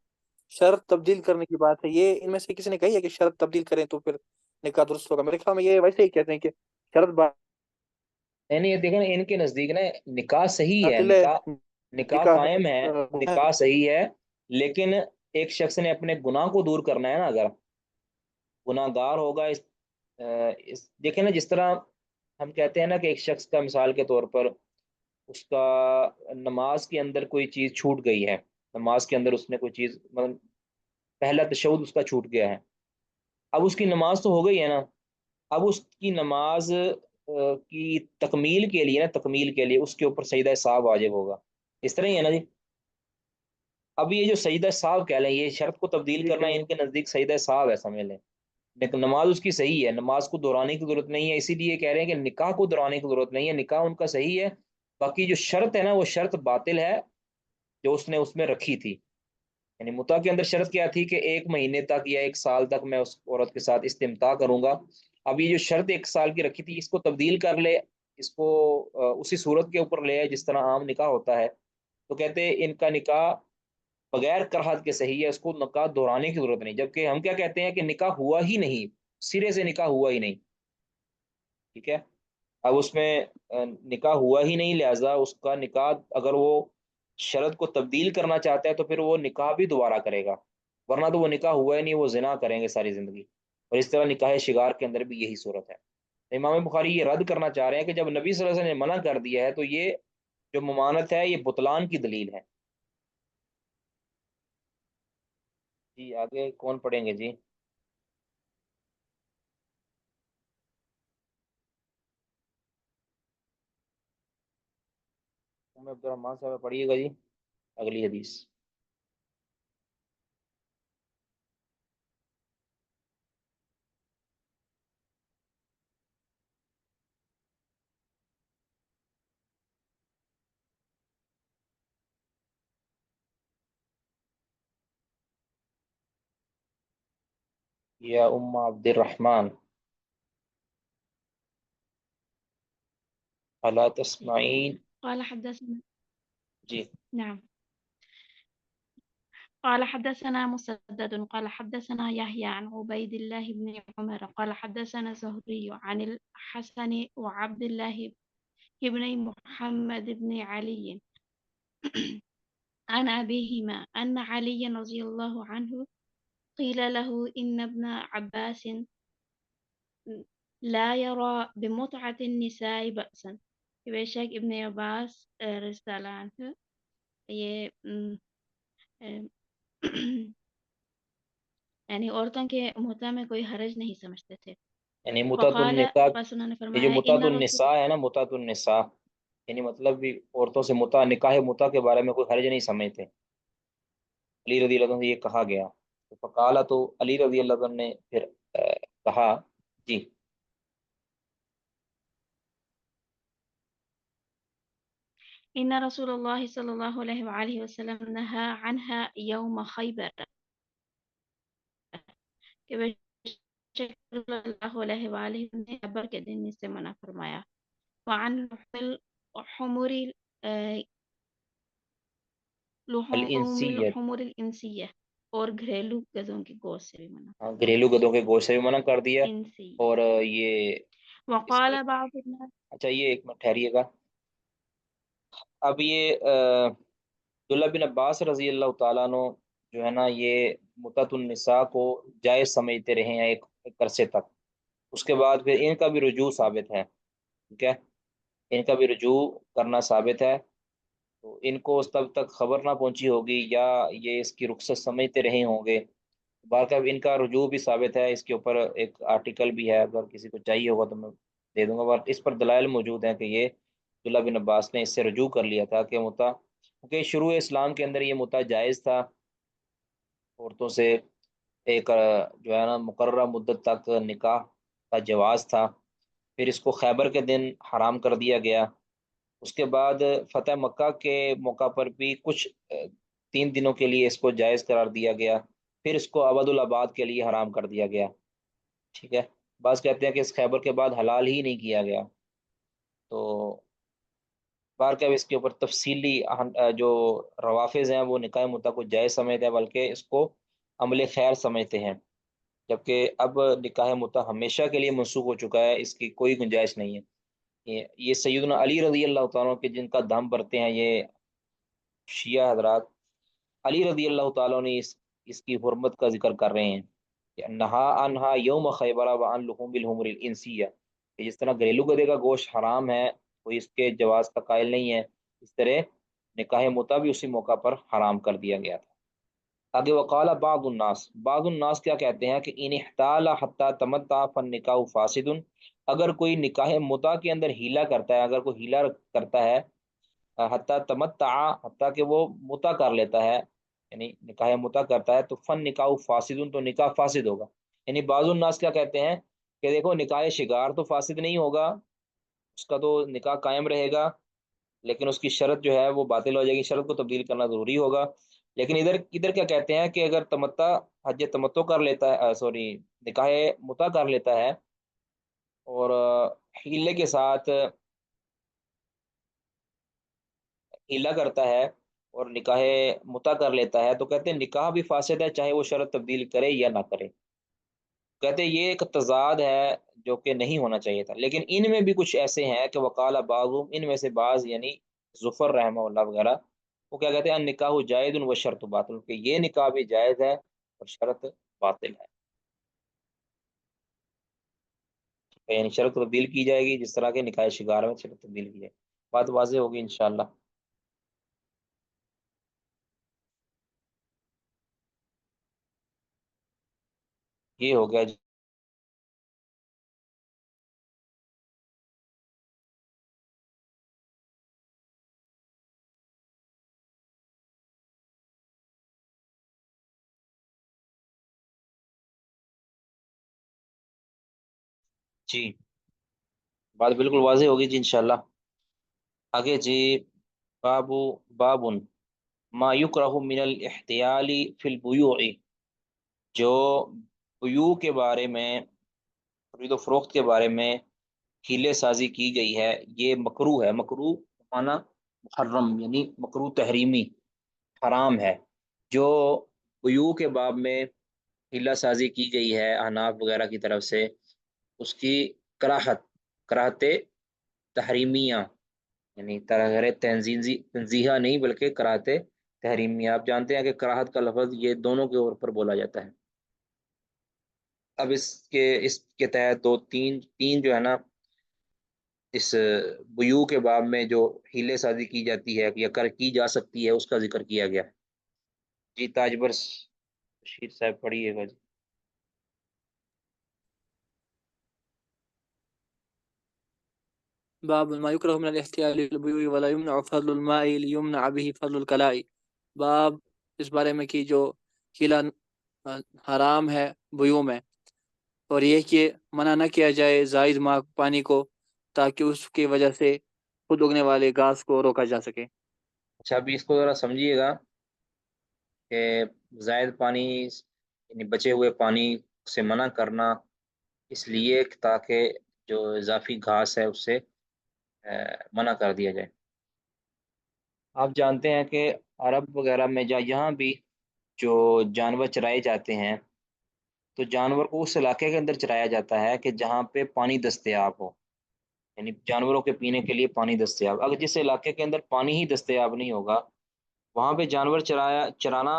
شرط تبدیل کرنے کی بات ہے، یہ ان میں سے کسی نے کہی ہے کہ شرط تبدیل کریں تو پھر نکاح درست ہوگا؟ میرے خیال میں یہ ویسے ہی کہتے ہیں کہ شرط نہیں، یہ دیکھیں نا، ان کے نزدیک نا نکاح صحیح ہے، باطل ہے، نکاح نکاح قائم ہے، نکاح صحیح ہے، لیکن ایک شخص نے اپنے گناہ کو دور کرنا ہے نا، اگر گناہ گار ہوگا دیکھیں نا، جس طرح ہم کہتے ہیں نا کہ ایک شخص کا مثال کے طور پر اس کا نماز کے اندر کوئی چیز چھوٹ گئی ہے، نماز کے اندر اس نے کوئی چیز مطلب پہلا تشہد اس کا چھوٹ گیا ہے، اب اس کی نماز تو ہو گئی ہے نا، اب اس کی نماز کی تکمیل کے لیے نا، تکمیل کے لیے اس کے اوپر سجدہ سہو واجب ہوگا، اس طرح ہی ہے نا جی. اب یہ جو سجدہ صاحب کہہ لیں، یہ شرط کو تبدیل کرنا ان کے نزدیک سجدہ صاحب ہے سمجھ لیں. لیکن نماز اس کی صحیح ہے، نماز کو دہرانے کی ضرورت نہیں ہے، اسی لیے کہہ رہے ہیں کہ نکاح کو دہرانے کی ضرورت نہیں ہے، نکاح ان کا صحیح ہے. باقی جو شرط ہے نا وہ شرط باطل ہے جو اس نے اس میں رکھی تھی. یعنی متع کے اندر شرط کیا تھی کہ 1 مہینے تک یا 1 سال تک میں اس عورت کے ساتھ استمتاع کروں گا. اب یہ جو شرط 1 سال کی رکھی تھی اس کو تبدیل کر لے، اس کو اسی صورت کے اوپر لے جس طرح عام نکاح ہوتا ہے، تو کہتے ہیں ان کا نکاح بغیر کراہت کے صحیح ہے، اس کو نکاح دہرانے کی ضرورت نہیں. جبکہ ہم کیا کہتے ہیں کہ نکاح ہوا ہی نہیں، سرے سے نکاح ہوا ہی نہیں. ٹھیک ہے. اب اس میں نکاح ہوا ہی نہیں، لہذا اس کا نکاح اگر وہ شرط کو تبدیل کرنا چاہتا ہے تو پھر وہ نکاح بھی دوبارہ کرے گا، ورنہ تو وہ نکاح ہوا ہی نہیں، وہ زنا کریں گے ساری زندگی. اور اس طرح نکاح شگار کے اندر بھی یہی صورت ہے. امام بخاری یہ رد کرنا چاہ رہے ہیں کہ جب نبی صلی اللہ علیہ وسلم نے منع کر دیا ہے تو یہ جو ممانعت ہے یہ بطلان کی دلیل ہے. جی آگے کون پڑھیں گے جی؟ عبد الرحمان صاحب پڑھیے گا جی اگلی حدیث. یا عبد الرحمن الا تسمعین. قال حدثنا جی نعم قال حدثنا مسدد قال حدثنا يحيى عن عبيد الله بن عمر قال حدثنا زهري عن الحسن وعبد الله بن محمد بن علي عن أبيهما أن علي رضي الله عنه قيل له إن ابن عباس لا يرى بمتعة النساء بأسا. بے شک ابن عباس رضی اللہ عنہ یہ یعنی عورتوں کے متع میں کوئی حرج نہیں سمجھتے تھے. یعنی متعت فقال النساء، بس انہوں نے یہ جو فرمایا متعت ان رسول النساء ہے نا، متعت النساء یعنی مطلب بھی عورتوں سے متع، نکاح متع کے بارے میں کوئی حرج نہیں سمجھتے. علی رضی اللہ عنہ سے یہ کہا گیا تو فقالا، تو علی رضی اللہ عنہ نے پھر کہا. جی ان رسول اللہ صلی اللہ علیہ وآلہ وسلم نہا عنها یوم خیبر کہ بے شک صلی اللہ علیہ وآلہ وسلم نے خیبر کے دن اس سے منع فرمایا. وعن حمر لحوم الانسیت، الحمر الانسیہ اور گھریلو گدوں کی گوشت سے بھی منع. گھریلو گدوں کے گوشت سے بھی منع کر دیا. انسی اور یہ اس کے، وقال بعض الناس اچھا یہ ایک منٹ ٹھہریے گا. اب یہ عبداللہ بن عباس رضی اللہ تعالیٰ عنہ جو ہے نا یہ متعت النساء کو جائز سمجھتے رہے ہیں ایک عرصے تک. اس کے بعد پھر ان کا بھی رجوع ثابت ہے. ٹھیک ہے، ان کا بھی رجوع کرنا ثابت ہے. تو ان کو تب تک خبر نہ پہنچی ہوگی یا یہ اس کی رخصت سمجھتے رہے ہوں گے. باقی ان کا رجوع بھی ثابت ہے، اس کے اوپر ایک آرٹیکل بھی ہے، اگر کسی کو چاہیے ہوگا تو میں دے دوں گا. اس پر دلائل موجود ہیں کہ یہ عبداللہ بن عباس نے اس سے رجوع کر لیا تھا کہ متع، کیونکہ شروع اسلام کے اندر یہ متع جائز تھا، عورتوں سے ایک جو ہے نا مقررہ مدت تک نکاح کا جواز تھا. پھر اس کو خیبر کے دن حرام کر دیا گیا. اس کے بعد فتح مکہ کے موقع پر بھی کچھ 3 دنوں کے لیے اس کو جائز قرار دیا گیا. پھر اس کو ابد الآباد کے لیے حرام کر دیا گیا. ٹھیک ہے، بعض کہتے ہیں کہ اس خیبر کے بعد حلال ہی نہیں کیا گیا. تو بار کہ اس کے اوپر تفصیلی جو روافظ ہیں وہ نکاح متع کو جائز سمجھتے ہیں، بلکہ اس کو عمل خیر سمجھتے ہیں. جبکہ اب نکاح متع ہمیشہ کے لیے منسوخ ہو چکا ہے، اس کی کوئی گنجائش نہیں ہے. یہ سیدنا علی رضی اللہ تعالیٰ کے جن کا دم بھرتے ہیں یہ شیعہ حضرات، علی رضی اللہ تعالیٰ نے اس کی حرمت کا ذکر کر رہے ہیں کہ نہا انہا یوم خیبر وعن لحوم الحمر الانسیہ، کہ جس طرح گھریلو گدے کا گوشت حرام ہے، کوئی اس کے جواز کا قائل نہیں ہے، اس طرح نکاح متع بھی اسی موقع پر حرام کر دیا گیا تھا. آگے وقال بعض الناس کیا کہتے ہیں کہ ان احتال حتی تمتع فالنکاح فاسد، اگر کوئی نکاح متع کے اندر ہیلا کرتا ہے، اگر کوئی ہیلا کرتا ہے حتیٰ تمتع، حتیٰ کہ وہ متع کر لیتا ہے، یعنی نکاح متع کرتا ہے، تو فن نکاح فاسد، تو نکاح فاسد ہوگا۔ یعنی بعض الناس کیا کہتے ہیں کہ دیکھو نکاح شگار تو فاسد نہیں ہوگا، اس کا تو نکاح قائم رہے گا، لیکن اس کی شرط جو ہے وہ باطل ہو جائے گی، شرط کو تبدیل کرنا ضروری ہوگا۔ لیکن ادھر ادھر کیا کہتے ہیں کہ اگر تمتع، حج تمتع کر لیتا ہے، سوری، نکاح متع کر لیتا ہے اور حیلے کے ساتھ حیلہ کرتا ہے اور نکاح متع کر لیتا ہے، تو کہتے ہیں نکاح بھی فاسد ہے، چاہے وہ شرط تبدیل کرے یا نہ کرے۔ کہتے ہیں یہ ایک تضاد ہے جو کہ نہیں ہونا چاہیے تھا۔ لیکن ان میں بھی کچھ ایسے ہیں کہ وقال بعضهم، ان میں سے بعض یعنی ظفر رحمہ اللہ وغیرہ، وہ کیا کہتے ہیں النکاح جائز و شرط باطل، کہ یہ نکاح بھی جائز ہے اور شرط باطل ہے، یعنی شرط تبدیل کی جائے گی جس طرح کے نکاح شگار میں شرط تبدیل کی جائے گی۔ بات واضح ہوگی انشاءاللہ۔ یہ ہو گیا جی، بات بالکل واضح ہوگی جی انشاءاللہ۔ آگے جی، بابن ما یکرہ من الاحتیال فی البیوع، جو بیوع کے بارے میں، خرید و فروخت کے بارے میں حیلے سازی کی گئی ہے، یہ مکروہ ہے۔ مکروہ مانا محرم، یعنی مکروہ تحریمی، حرام ہے۔ جو بیوع کے باب میں حیلہ سازی کی گئی ہے احناف وغیرہ کی طرف سے، اس کی کراہت تحریمیہ، یعنی طرح تنزیہہ نہیں بلکہ کراہت تحریمیہ۔ آپ جانتے ہیں کہ کراہت کا لفظ یہ دونوں کے اوپر بولا جاتا ہے۔ اب اس کے تحت تین جو ہے نا، اس بیوع کے باب میں جو حیلے سازی کی جاتی ہے یا کی جا سکتی ہے، اس کا ذکر کیا گیا ہے۔ جی تاجبر بشیر صاحب پڑھیے گا جی۔ باب ما يكره من الاحتيال للبيوع ولا يمنع فضل الماء ليمنع به فضل الكلاء، باب اس بارے میں کہ جو حیلہ حرام ہے بیوع میں، اور یہ کہ منع نہ کیا جائے زائد ماء پانی کو، تاکہ اس کی وجہ سے خود اگنے والے گھاس کو روکا جا سکے۔ اچھا ابھی اس کو ذرا سمجھیے گا کہ زائد پانی یعنی بچے ہوئے پانی سے منع کرنا اس لیے تاکہ جو اضافی گھاس ہے اس سے منع کر دیا جائے۔ آپ جانتے ہیں کہ عرب وغیرہ میں یہاں بھی جو جانور چرائے جاتے ہیں، تو جانور کو اس علاقے کے اندر چرایا جاتا ہے کہ جہاں پہ پانی دستیاب ہو، یعنی جانوروں کے پینے کے لیے پانی دستیاب۔ اگر جس علاقے کے اندر پانی ہی دستیاب نہیں ہوگا، وہاں پہ جانور چرانا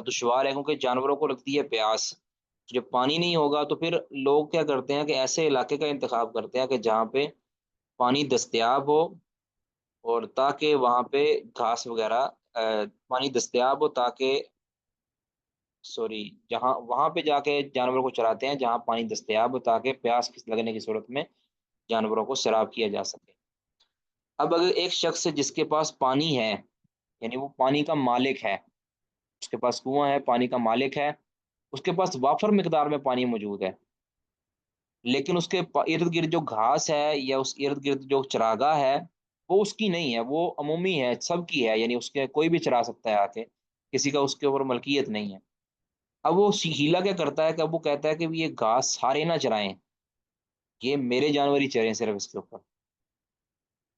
دشوار ہے، کیونکہ جانوروں کو لگتی ہے پیاس۔ جب پانی نہیں ہوگا تو پھر لوگ کیا کرتے ہیں کہ ایسے علاقے کا انتخاب کرتے ہیں کہ جہاں پہ پانی دستیاب ہو، اور تاکہ وہاں پہ گھاس وغیرہ پانی دستیاب ہو، تاکہ جہاں وہاں پہ جا کے جانوروں کو چراتے ہیں جہاں پانی دستیاب ہو، تاکہ پیاس لگنے کی صورت میں جانوروں کو سیراب کیا جا سکے۔ اب اگر ایک شخص جس کے پاس پانی ہے، یعنی وہ پانی کا مالک ہے، اس کے پاس کنواں ہے، پانی کا مالک ہے، اس کے پاس وافر مقدار میں پانی موجود ہے، لیکن اس کے ارد گرد جو گھاس ہے یا اس ارد گرد جو چراگاہ ہے وہ اس کی نہیں ہے، وہ عمومی ہے، سب کی ہے، یعنی اس کے کوئی بھی چرا سکتا ہے آ کے، کسی کا اس کے اوپر ملکیت نہیں ہے۔ اب وہ ہیلا کیا کرتا ہے کہ اب وہ کہتا ہے کہ یہ گھاس سارے نہ چرائیں، یہ میرے جانور ہی چریں صرف اس کے اوپر۔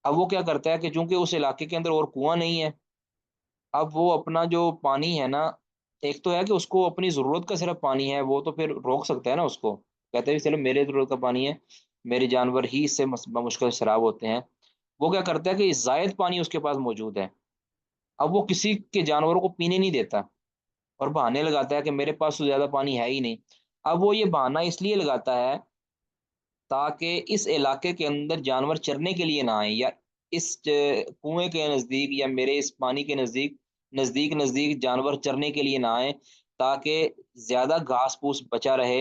اب وہ کیا کرتا ہے کہ چونکہ اس علاقے کے اندر اور کنواں نہیں ہے، اب وہ اپنا جو پانی ہے نا، ایک تو ہے کہ اس کو اپنی ضرورت کا صرف پانی ہے، وہ تو پھر روک سکتا ہے نا اس کو، کہتے ہیں چلو میرے ضرورت کا پانی ہے، میرے جانور ہی اس سے بمشکل شراب ہوتے ہیں۔ وہ کیا کرتا ہے کہ زائد پانی اس کے پاس موجود ہے، اب وہ کسی کے جانوروں کو پینے نہیں دیتا، اور بہانے لگاتا ہے کہ میرے پاس تو زیادہ پانی ہے ہی نہیں۔ اب وہ یہ بہانہ اس لیے لگاتا ہے تاکہ اس علاقے کے اندر جانور چرنے کے لیے نہ آئیں، یا اس کنویں کے نزدیک یا میرے اس پانی کے نزدیک جانور چرنے کے لیے نہ آئیں، تاکہ زیادہ گھاس پھوس بچا رہے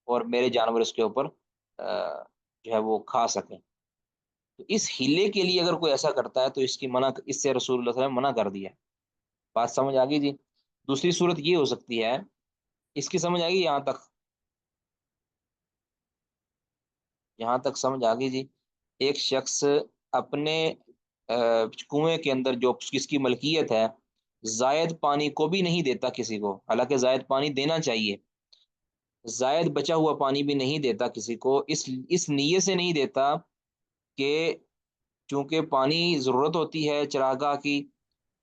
اور میرے جانور اس کے اوپر جو ہے وہ کھا سکیں۔ تو اس ہیلے کے لیے اگر کوئی ایسا کرتا ہے تو اس کی منع، اس سے رسول اللہ صلی اللہ علیہ وسلم منع کر دیا ہے۔ بات سمجھ آ گئی جی؟ دوسری صورت یہ ہو سکتی ہے، اس کی سمجھ آ گئی یہاں تک؟ یہاں تک سمجھ آ گئی جی؟ ایک شخص اپنے کنویں کے اندر جو کس کی ملکیت ہے، زائد پانی کو بھی نہیں دیتا کسی کو، حالانکہ زائد پانی دینا چاہیے، زائد بچا ہوا پانی بھی نہیں دیتا کسی کو، اس نیت سے نہیں دیتا کہ چونکہ پانی ضرورت ہوتی ہے چراگاہ کی،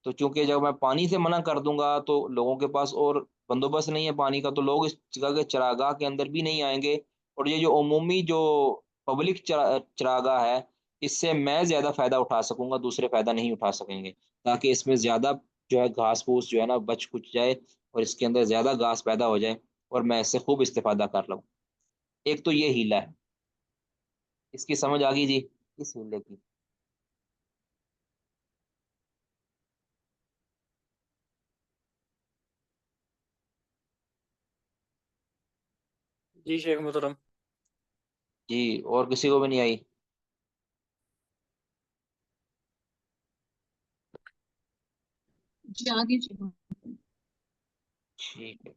تو چونکہ جب میں پانی سے منع کر دوں گا تو لوگوں کے پاس اور بندوبست نہیں ہے پانی کا، تو لوگ اس جگہ کے چراگاہ کے اندر بھی نہیں آئیں گے، اور یہ جو عمومی جو پبلک چراگاہ ہے اس سے میں زیادہ فائدہ اٹھا سکوں گا، دوسرے فائدہ نہیں اٹھا سکیں گے، تاکہ اس میں زیادہ جو ہے گھاس پھوس جو ہے نا بچ کچھ جائے اور اس کے اندر زیادہ گھاس پیدا ہو جائے اور میں اس سے خوب استفادہ کر لوں۔ ایک تو یہ ہیلا ہے، اس کی سمجھ آ گئی جی؟ اس ہیلے کی جی شیخ محترم۔ جی، اور کسی کو بھی نہیں آئی؟ جی آگے چلو۔ ٹھیک ہے،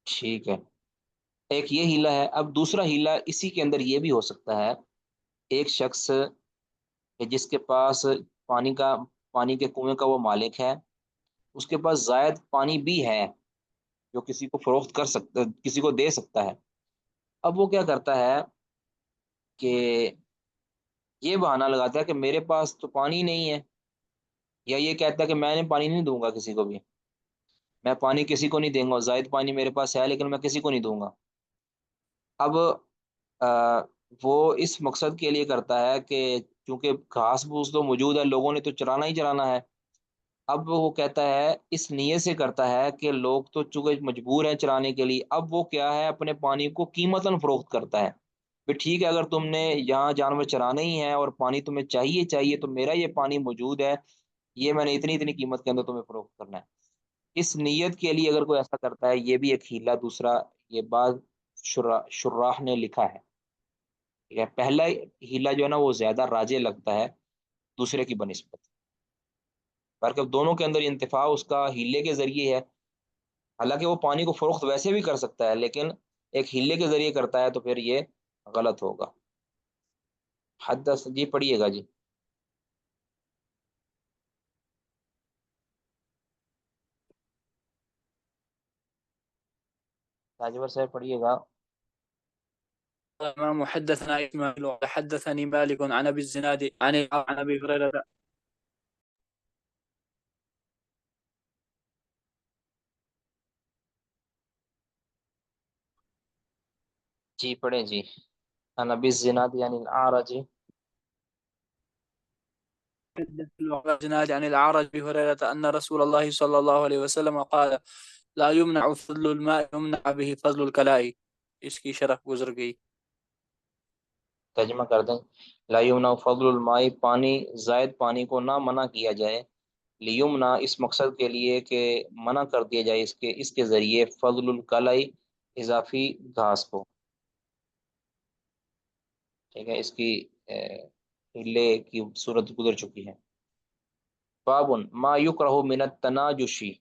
ٹھیک ہے، ایک یہ ہیلا ہے۔ اب دوسرا ہیلا اسی کے اندر یہ بھی ہو سکتا ہے، ایک شخص جس کے پاس پانی کے کنویں کا وہ مالک ہے، اس کے پاس زائد پانی بھی ہے جو کسی کو فروخت کر سکتا، کسی کو دے سکتا ہے۔ اب وہ کیا کرتا ہے کہ یہ بہانہ لگاتا ہے کہ میرے پاس تو پانی نہیں ہے، یا یہ کہتا ہے کہ میں نے پانی نہیں دوں گا کسی کو بھی، میں پانی کسی کو نہیں دوں گا، زائد پانی میرے پاس ہے لیکن میں کسی کو نہیں دوں گا۔ اب وہ اس مقصد کے لیے کرتا ہے کہ چونکہ گھاس پھوس تو موجود ہے، لوگوں نے تو چرانا ہی چرانا ہے، اب وہ کہتا ہے اس نیت سے کرتا ہے کہ لوگ تو چونکہ مجبور ہیں چرانے کے لیے، اب وہ کیا ہے اپنے پانی کو قیمتاً فروخت کرتا ہے، پھر ٹھیک ہے اگر تم نے یہاں جانور چرانے ہی ہیں اور پانی تمہیں چاہیے تو میرا یہ پانی موجود ہے، یہ میں نے اتنی اتنی قیمت کے اندر تمہیں فروخت کرنا ہے۔ اس نیت کے لیے اگر کوئی ایسا کرتا ہے، یہ بھی ایک ہیلا دوسرا، یہ بعض شراح نے لکھا ہے، ٹھیک ہے؟ پہلا ہیلا جو ہے نا وہ زیادہ راجع لگتا ہے دوسرے کی بنسبت، بلکہ دونوں کے اندر انتفاع اس کا ہیلے کے ذریعے ہے، حالانکہ وہ پانی کو فروخت ویسے بھی کر سکتا ہے لیکن ایک ہیلے کے ذریعے کرتا ہے تو پھر یہ غلط ہوگا۔ حدث جی پڑھیے گا جی۔ تاجور صاحب پڑھیے گا۔ الإمام حدثنا إسماعيل حدثني مالك عن أبي الزناد عن أبي هريرة جی پڑھیں جی۔ عن ابی الزناد یعنی الاعرج۔ الزناد عن الأعرج أبي هريرة أن رسول الله صلى الله عليه وسلم قال لا يمنع فضل الماء يمنع به فضل الكلاء۔ اس کی شرح گزر گئی۔ ترجمہ کر دیں، لا یمنع فضل الماء، پانی زائد پانی کو نہ منع کیا جائے، لیمنع اس مقصد کے لیے کہ منع کر دیا جائے اس کے ذریعے فضل الکلائی اضافی گھاس کو، ٹھیک ہے؟ اس کی ہلے کی صورت گزر چکی ہے۔ باب ما یکرہ من التناجشی،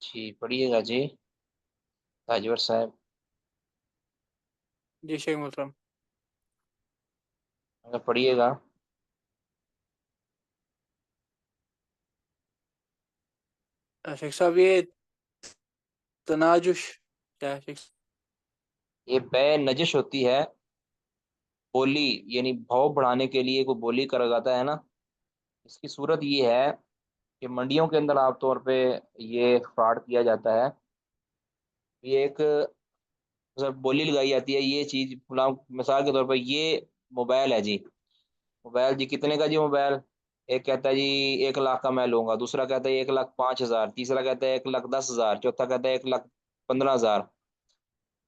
جی پڑھیے گا جی تاجور صاحب۔ جی شیخ محترم۔ اگر پڑھیے گا۔ شیخ صاحب یہ تناجش کیا ہے شیخ؟ یہ بے نجش ہوتی ہے، بولی یعنی بھاؤ بڑھانے کے لیے کوئی بولی کر لگاتا ہے نا، اس کی صورت یہ ہے کہ منڈیوں کے اندر عام طور پہ یہ فراڈ کیا جاتا ہے، یہ ایک مطلب بولی لگائی جاتی ہے، یہ چیز فلاں، مثال کے طور پر یہ موبائل ہے جی، موبائل جی کتنے کا جی موبائل؟ ایک کہتا ہے جی 1 لاکھ کا میں لوں گا، دوسرا کہتا ہے 1,05,000، تیسرا کہتا ہے 1,10,000، چوتھا کہتا ہے 1,15,000،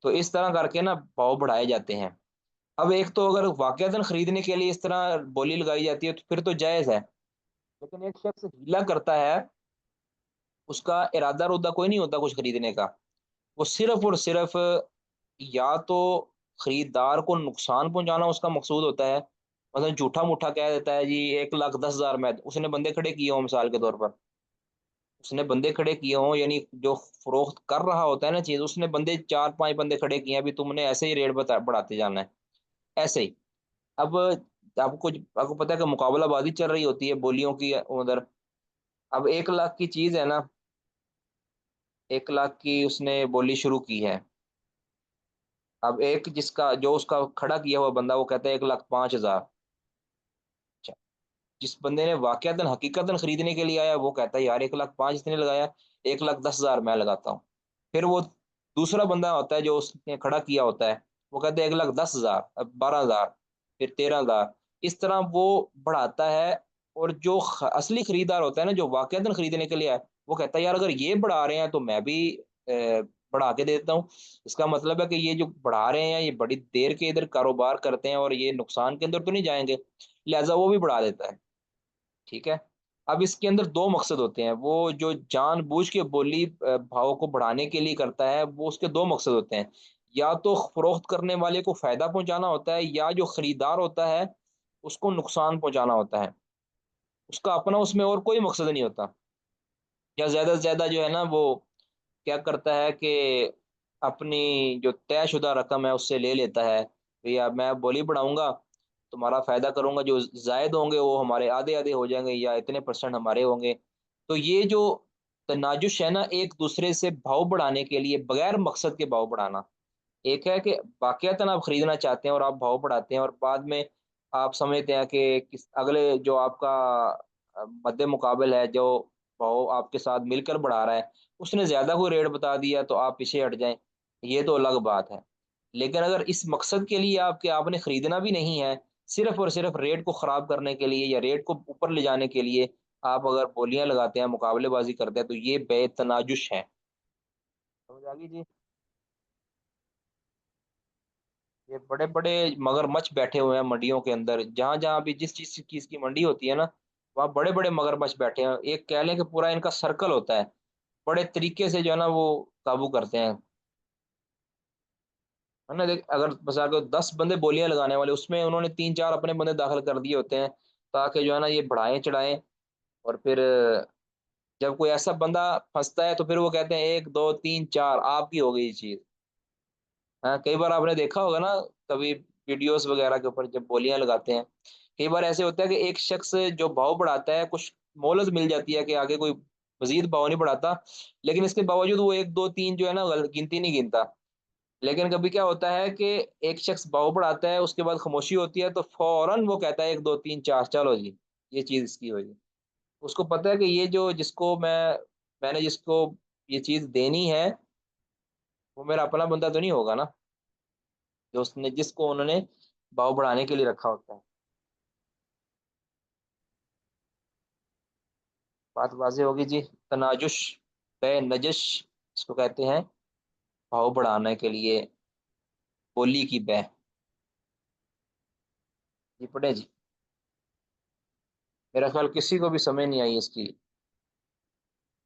تو اس طرح کر کے نا بھاؤ بڑھائے جاتے ہیں۔ اب ایک تو اگر واقعتاً خریدنے کے لیے اس طرح بولی لگائی جاتی ہے تو پھر تو جائز ہے، لیکن ایک شخص ہیلا کرتا ہے، اس کا ارادہ ردہ کوئی نہیں ہوتا کچھ خریدنے کا، وہ صرف اور صرف یا تو خریدار کو نقصان پہنچانا اس کا مقصود ہوتا ہے، مثلا جھوٹا موٹا کہہ دیتا ہے جی 1,10,000 میں، اس نے بندے کھڑے کیے ہوں مثال کے طور پر، اس نے بندے کھڑے کیے ہوں، یعنی جو فروخت کر رہا ہوتا ہے نا چیز، اس نے بندے 4-5 بندے کھڑے کیے ہیں، ابھی تم نے ایسے ہی ریٹ بڑھاتے جانا ہے ایسے ہی۔ اب آپ کو پتا ہے کہ مقابلہ بازی چل رہی ہوتی ہے بولیوں کی ادھر، اب 1,00,000 کی چیز ہے نا، 1,00,000 کی اس نے بولی شروع کی ہے، اب ایک جس کا جو اس کا کھڑا کیا ہوا بندہ وہ کہتا ہے 1,05,000، اچھا جس بندے نے واقعتاً حقیقتاً خریدنے کے لیے آیا وہ کہتا ہے یار 1,05,000 اس نے لگایا، 1,10,000 میں لگاتا ہوں، پھر وہ دوسرا بندہ ہوتا ہے جو اس نے کھڑا کیا ہوتا ہے وہ کہتے ہیں 1,10,000، اب 12,000، پھر 13,000، اس طرح وہ بڑھاتا ہے، اور جو اصلی خریدار ہوتا ہے نا جو واقعتاً خریدنے کے لیے آیا وہ کہتا ہے یار اگر یہ بڑھا رہے ہیں تو میں بھی بڑھا کے دیتا ہوں، اس کا مطلب ہے کہ یہ جو بڑھا رہے ہیں یہ بڑی دیر کے ادھر کاروبار کرتے ہیں اور یہ نقصان کے اندر تو نہیں جائیں گے، لہذا وہ بھی بڑھا دیتا ہے، ٹھیک ہے۔ اب اس کے اندر دو مقصد ہوتے ہیں، وہ جو جان بوجھ کے بولی بھاؤ کو بڑھانے کے لیے کرتا ہے وہ اس کے دو مقصد ہوتے ہیں، یا تو فروخت کرنے والے کو فائدہ پہنچانا ہوتا ہے، یا جو خریدار ہوتا ہے اس کو نقصان پہنچانا ہوتا ہے، اس کا اپنا اس میں اور کوئی مقصد نہیں ہوتا، یا زیادہ سے زیادہ جو ہے نا وہ کیا کرتا ہے کہ اپنی جو طے شدہ رقم ہے اس سے لے لیتا ہے، یا میں بولی بڑھاؤں گا تمہارا فائدہ کروں گا، جو زائد ہوں گے وہ ہمارے آدھے آدھے ہو جائیں گے یا اتنے پرسنٹ ہمارے ہوں گے، تو یہ جو تناجش ہے نا ایک دوسرے سے بھاؤ بڑھانے کے لیے بغیر مقصد کے بھاؤ بڑھانا، ایک ہے کہ واقعتاً آپ خریدنا چاہتے ہیں اور آپ بھاؤ بڑھاتے ہیں اور بعد میں آپ سمجھتے ہیں کہ اگلے جو آپ کا مد مقابل ہے جو بھاؤ آپ کے ساتھ مل کر بڑھا رہا ہے اس نے زیادہ کوئی ریٹ بتا دیا تو آپ پیچھے ہٹ جائیں، یہ تو الگ بات ہے، لیکن اگر اس مقصد کے لیے آپ نے خریدنا بھی نہیں ہے، صرف اور صرف ریٹ کو خراب کرنے کے لیے یا ریٹ کو اوپر لے جانے کے لیے آپ اگر بولیاں لگاتے ہیں مقابلے بازی کرتے ہیں تو یہ بے تناجش ہے، سمجھ آ گئی جی؟ یہ بڑے بڑے مگر مچھ بیٹھے ہوئے ہیں منڈیوں کے اندر، جہاں جہاں بھی جس چیز کی منڈی ہوتی ہے نا وہاں بڑے بڑے مگر مچھ بیٹھے ہیں، ایک کہہ لیں کہ پورا ان کا سرکل ہوتا ہے، بڑے طریقے سے جو ہے نا وہ قابو کرتے ہیں، ہے نا؟ اگر بس اگر 10 بندے بولیاں لگانے والے اس میں انہوں نے 3-4 اپنے بندے داخل کر دیے ہوتے ہیں تاکہ جو ہے نا یہ بڑھائیں چڑھائیں، اور پھر جب کوئی ایسا بندہ پھنستا ہے تو پھر وہ کہتے ہیں 1 2 3 4 آپ کی ہو گئی یہ چیز، ہاں کئی بار آپ نے دیکھا ہوگا نا، کبھی ویڈیوز وغیرہ کے اوپر جب بولیاں لگاتے ہیں کئی بار ایسے ہوتا ہے کہ ایک شخص جو بھاؤ بڑھاتا ہے کچھ مولز مل جاتی ہے کہ آگے کوئی مزید بھاؤ نہیں بڑھاتا، لیکن اس کے باوجود وہ 1 2 3 جو ہے نا گنتی نہیں گنتا، لیکن کبھی کیا ہوتا ہے کہ ایک شخص بھاؤ بڑھاتا ہے اس کے بعد خاموشی ہوتی ہے تو فوراً وہ کہتا ہے 1 2 3 4 چلو جی یہ چیز اس کی ہوگی، اس کو پتہ ہے کہ یہ جو جس کو میں نے جس کو یہ چیز دینی ہے وہ میرا اپنا بندہ تو نہیں ہوگا نا، جو اس نے جس کو انہوں نے بھاؤ بڑھانے کے لیے رکھا ہوتا ہے، بات واضح ہوگی جی؟ تناجش بے نجش اس کو کہتے ہیں، بھاؤ بڑھانے کے لیے بولی کی بے، جی پڑھیں جی، میرا خیال کسی کو بھی سمجھ نہیں آئی اس کی،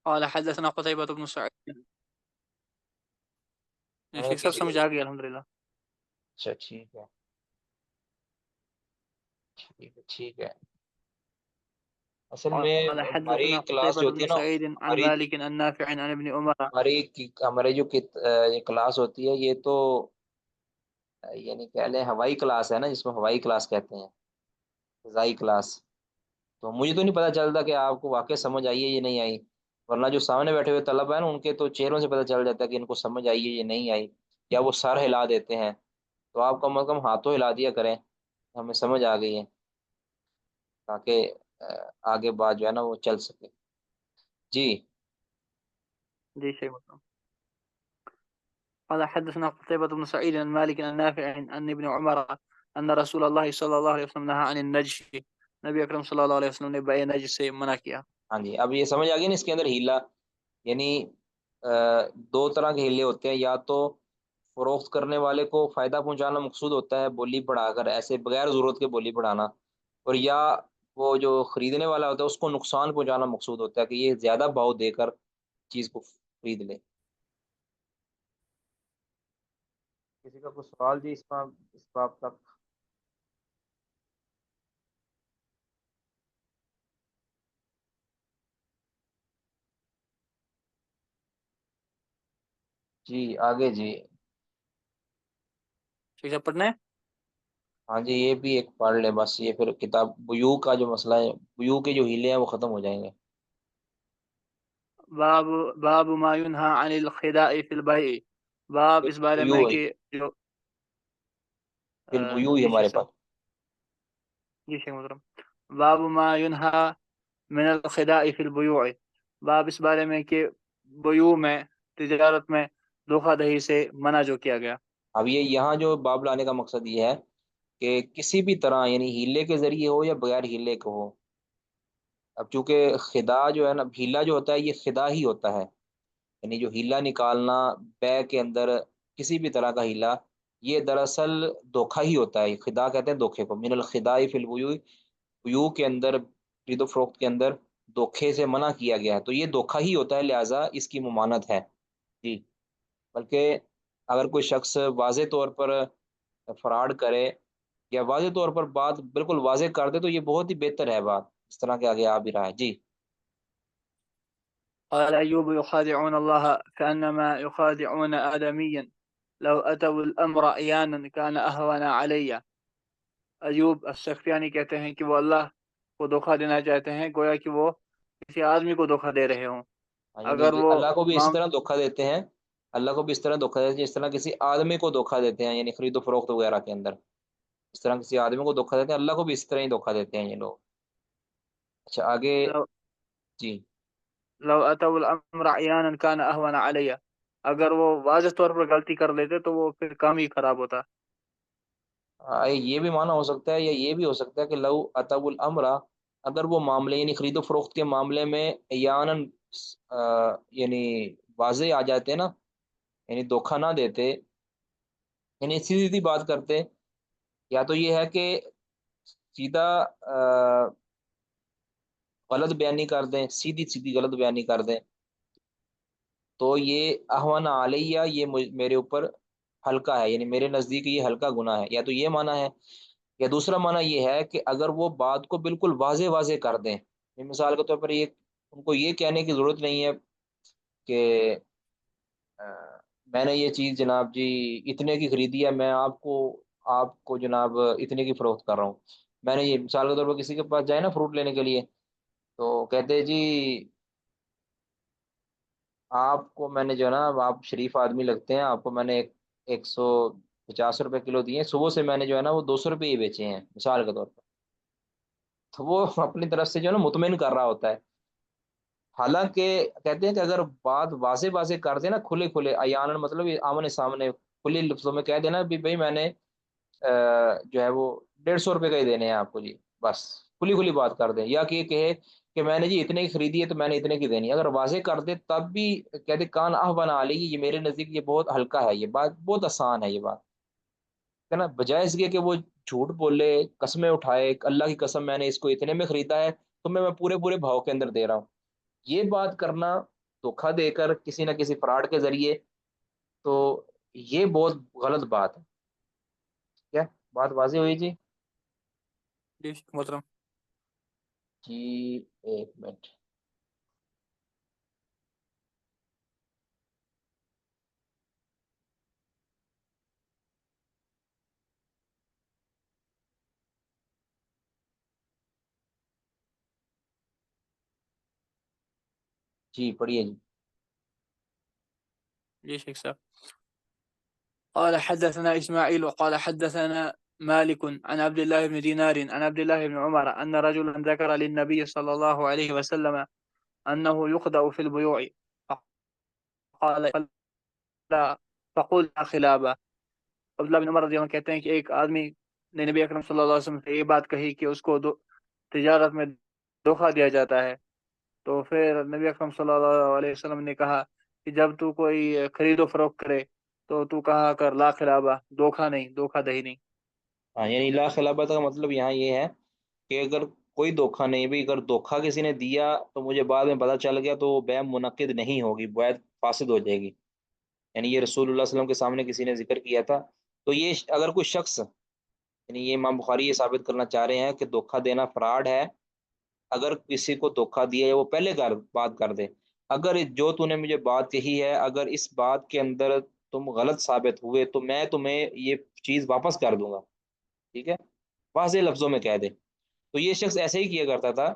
قال حدثنا قتيبة بن سعيد. شیخ صاحب سمجھ آ گیا الحمدللہ. اچھا ٹھیک ہے ٹھیک ہے ٹھیک ہے، اصل میں قال ہماری حدثنا کلاس قتيبة جو ہوتی بن ہے نا سعيد عن مالك عن نافع عن ابن عمر. ہماری جو یہ کلاس ہوتی ہے یہ تو یعنی کہہ لیں ہوائی کلاس ہے نا، جس میں ہوائی کلاس کہتے ہیں، فضائی کلاس، تو مجھے تو نہیں پتہ چلتا کہ آپ کو واقع سمجھ آئی ہے یا نہیں آئی، ورنہ جو سامنے بیٹھے ہوئے طلبہ ہیں نا ان کے تو چہروں سے پتہ چل جاتا ہے کہ ان کو سمجھ آئی ہے یا نہیں آئی، یا وہ سر ہلا دیتے ہیں، تو آپ کم از کم ہاتھوں ہلا دیا کریں ہمیں سمجھ آ گئی ہے، تاکہ آگے بات جو ہے نا وہ چل سکے جی۔ جی شیخ مسلم. قال حدثنا قتيبة بن سعيد عن مالك عن نافع عن ابن عمر أن رسول الله صلى الله عليه وسلم نهى عن النجش. نبی اکرم صلی اللہ علیہ وسلم نے بے نجش سے منع کیا. ہاں جی اب یہ سمجھ آ گئی نا اس کے اندر ہیلا، یعنی دو طرح کے ہیلے ہوتے ہیں، یا تو فروخت کرنے والے کو فائدہ پہنچانا مقصود ہوتا ہے بولی بڑھا کر، ایسے بغیر ضرورت کے بولی بڑھانا، اور یا وہ جو خریدنے والا ہوتا ہے اس کو نقصان پہنچانا مقصود ہوتا ہے کہ یہ زیادہ بھاؤ دے کر چیز کو خرید لے۔ کسی کا کوئی سوال جی اس باب تک؟ جی آگے جی۔ ٹھیک ہے، پڑھنا ہے؟ ہاں جی یہ بھی ایک پڑھ لیں بس، یہ پھر کتاب بیوع کا جو مسئلہ ہے، بیوع کے جو ہیلے ہیں وہ ختم ہو جائیں گے۔ باب ما ينهى عن الخداع في البيع، باب اس بارے میں بیوع ہے، کہ جو پھر بیوع ہی جی ہمارے شیخ صاحب، پاس۔ جی شیخ محترم، باب ما ينهى من الخداع في البيوع، باب اس بارے میں کہ بیوع میں، تجارت میں دھوکہ دہی سے منع جو کیا گیا۔ اب یہ یہاں جو باب لانے کا مقصد یہ ہے کہ کسی بھی طرح یعنی ہیلے کے ذریعے ہو یا بغیر ہیلے کے ہو، اب چونکہ خدا جو ہے نا، ہیلا جو ہوتا ہے یہ خدا ہی ہوتا ہے، یعنی جو ہیلا نکالنا بے کے اندر کسی بھی طرح کا ہیلا، یہ دراصل دھوکہ ہی ہوتا ہے، خدا کہتے ہیں دھوکے کو، من الخداع فی البیوع، بیوع کے اندر، خرید و فروخت کے اندر دھوکے سے منع کیا گیا ہے، تو یہ دھوکہ ہی ہوتا ہے، لہٰذا اس کی ممانعت ہے جی۔ بلکہ اگر کوئی شخص واضح طور پر فراڈ کرے یا واضح طور پر بات بالکل واضح کر دے تو یہ بہت ہی بہتر ہے بات، اس طرح کے آگے آ بھی رہا ہے جی۔ قال أيوب يخادعون الله كأنما يخادعون آدميا لو أتوا الأمر أحيانا كان أهون علي، ایوب السختیانی کہتے ہیں کہ وہ اللہ کو دھوکہ دینا چاہتے ہیں گویا کہ وہ کسی آدمی کو دھوکہ دے رہے ہوں، یعنی اگر وہ اللہ کو بھی اسی معام طرح دھوکہ دیتے ہیں، اللہ کو بھی اس طرح دھوکہ دیتے ہیں جس طرح کسی آدمی کو دھوکہ دیتے ہیں، یعنی خرید و فروخت وغیرہ کے اندر اس طرح کسی آدمی کو دھوکہ دیتے ہیں، اللہ کو بھی اس طرح ہی دھوکہ دیتے ہیں یہ لوگ۔ اچھا آگے لو, جی۔ لو أتوا الأمر أحيانا كان أهون علي، اگر وہ واضح طور پر غلطی کر لیتے تو وہ پھر کام ہی خراب ہوتا۔ یہ بھی معنی ہو سکتا ہے یا یہ بھی ہو سکتا ہے کہ لو اتو الامر، اگر وہ معاملے یعنی خرید و فروخت کے معاملے میں یعنی یعنی واضح آ جاتے نا، یعنی دھوکہ نہ دیتے، یعنی سیدھی سیدھی بات کرتے، یا تو یہ ہے کہ سیدھا غلط بیانی کر دیں، سیدھی سیدھی غلط بیانی کر دیں، تو یہ احوان علیہ، یہ میرے اوپر ہلکا ہے، یعنی میرے نزدیک یہ ہلکا گناہ ہے، یا تو یہ معنی ہے، یا دوسرا معنی یہ ہے کہ اگر وہ بات کو بالکل واضح واضح کر دیں، مثال کے طور پر یہ ان کو یہ کہنے کی ضرورت نہیں ہے کہ آ، میں نے یہ چیز جناب جی اتنے کی خریدی ہے، میں آپ کو جناب اتنے کی فروخت کر رہا ہوں، میں نے یہ مثال کے طور پر کسی کے پاس جائے نا فروٹ لینے کے لیے، تو کہتے جی آپ کو میں نے جو ہے نا، آپ شریف آدمی لگتے ہیں، آپ کو میں نے 150 روپے کلو دیے ہیں، صبح سے میں نے جو ہے نا وہ 200 روپے ہی بیچے ہیں مثال کے طور پر، تو وہ اپنی طرف سے جو ہے نا مطمئن کر رہا ہوتا ہے، حالانکہ کہتے ہیں کہ اگر بات واضح واضح کر دے نا، کھلے کھلے عیان، مطلب یہ آمنے سامنے کھلے لفظوں میں کہہ دینا بھی بھائی میں نے جو ہے وہ 150 روپے کا ہی دینے ہیں آپ کو جی، بس کھلی کھلی بات کر دیں، یا کہ یہ کہے کہ میں نے جی اتنے کی خریدی ہے تو میں نے اتنے کی دینی ہے، اگر واضح کر دے تب بھی کہتے کان آہ بنا لی، یہ میرے نزدیک یہ بہت ہلکا ہے، یہ بات بہت آسان ہے، یہ بات ہے نا، بجائے اس کے کہ وہ جھوٹ بولے، قسمیں اٹھائے، اللہ کی قسم میں نے اس کو اتنے میں خریدا ہے تو میں پورے پورے بھاؤ کے اندر دے رہا ہوں، یہ بات کرنا دھوکہ دے کر کسی نہ کسی فراڈ کے ذریعے، تو یہ بہت غلط بات ہے، کیا بات واضح ہوئی جی؟ جی محترم، جی ایک منٹ، جی پڑھیے جی۔ جی شیخ صاحب، قال حدثنا إسماعيل وقال حدثنا مالك عن عبد الله بن دينار عن عبد الله بن عمر أن رجلا ذكر للنبي صلى الله عليه وسلم أنه يخدع في البيوع، فقال فلا فقل خلابه، عبداللہ بن عمر رضی اللہ عنہ کہتے ہیں کہ ایک آدمی نے نبی اکرم صلی اللہ علیہ وسلم سے یہ بات کہی کہ اس کو تجارت میں دھوکہ دیا جاتا ہے، تو پھر نبی اکرم صلی اللہ علیہ وسلم نے کہا کہ جب تو کوئی خرید و فروخت کرے تو تو کہا کر لا خلابہ، دھوکا نہیں، دھوکا دہی نہیں۔ ہاں یعنی لا خلابت کا مطلب یہاں یہ ہے کہ اگر کوئی دھوکا نہیں بھائی، اگر دھوکا کسی نے دیا تو مجھے بعد میں پتہ چل گیا تو وہ بیع منعقد نہیں ہوگی، بیع فاسد ہو جائے گی۔ یعنی یہ رسول اللہ صلی اللہ علیہ وسلم کے سامنے کسی نے ذکر کیا تھا، تو یہ اگر کوئی شخص، یعنی یہ امام بخاری یہ ثابت کرنا چاہ رہے ہیں کہ دھوکا دینا فراڈ ہے اگر کسی کو دھوکا دیا ہے وہ پہلے بات کر دے، اگر جو تو نے مجھے بات کہی ہے اگر اس بات کے اندر تم غلط ثابت ہوئے تو میں تمہیں یہ چیز واپس کر دوں گا، ٹھیک ہے، واضح لفظوں میں کہہ دے۔ تو یہ شخص ایسے ہی کیا کرتا تھا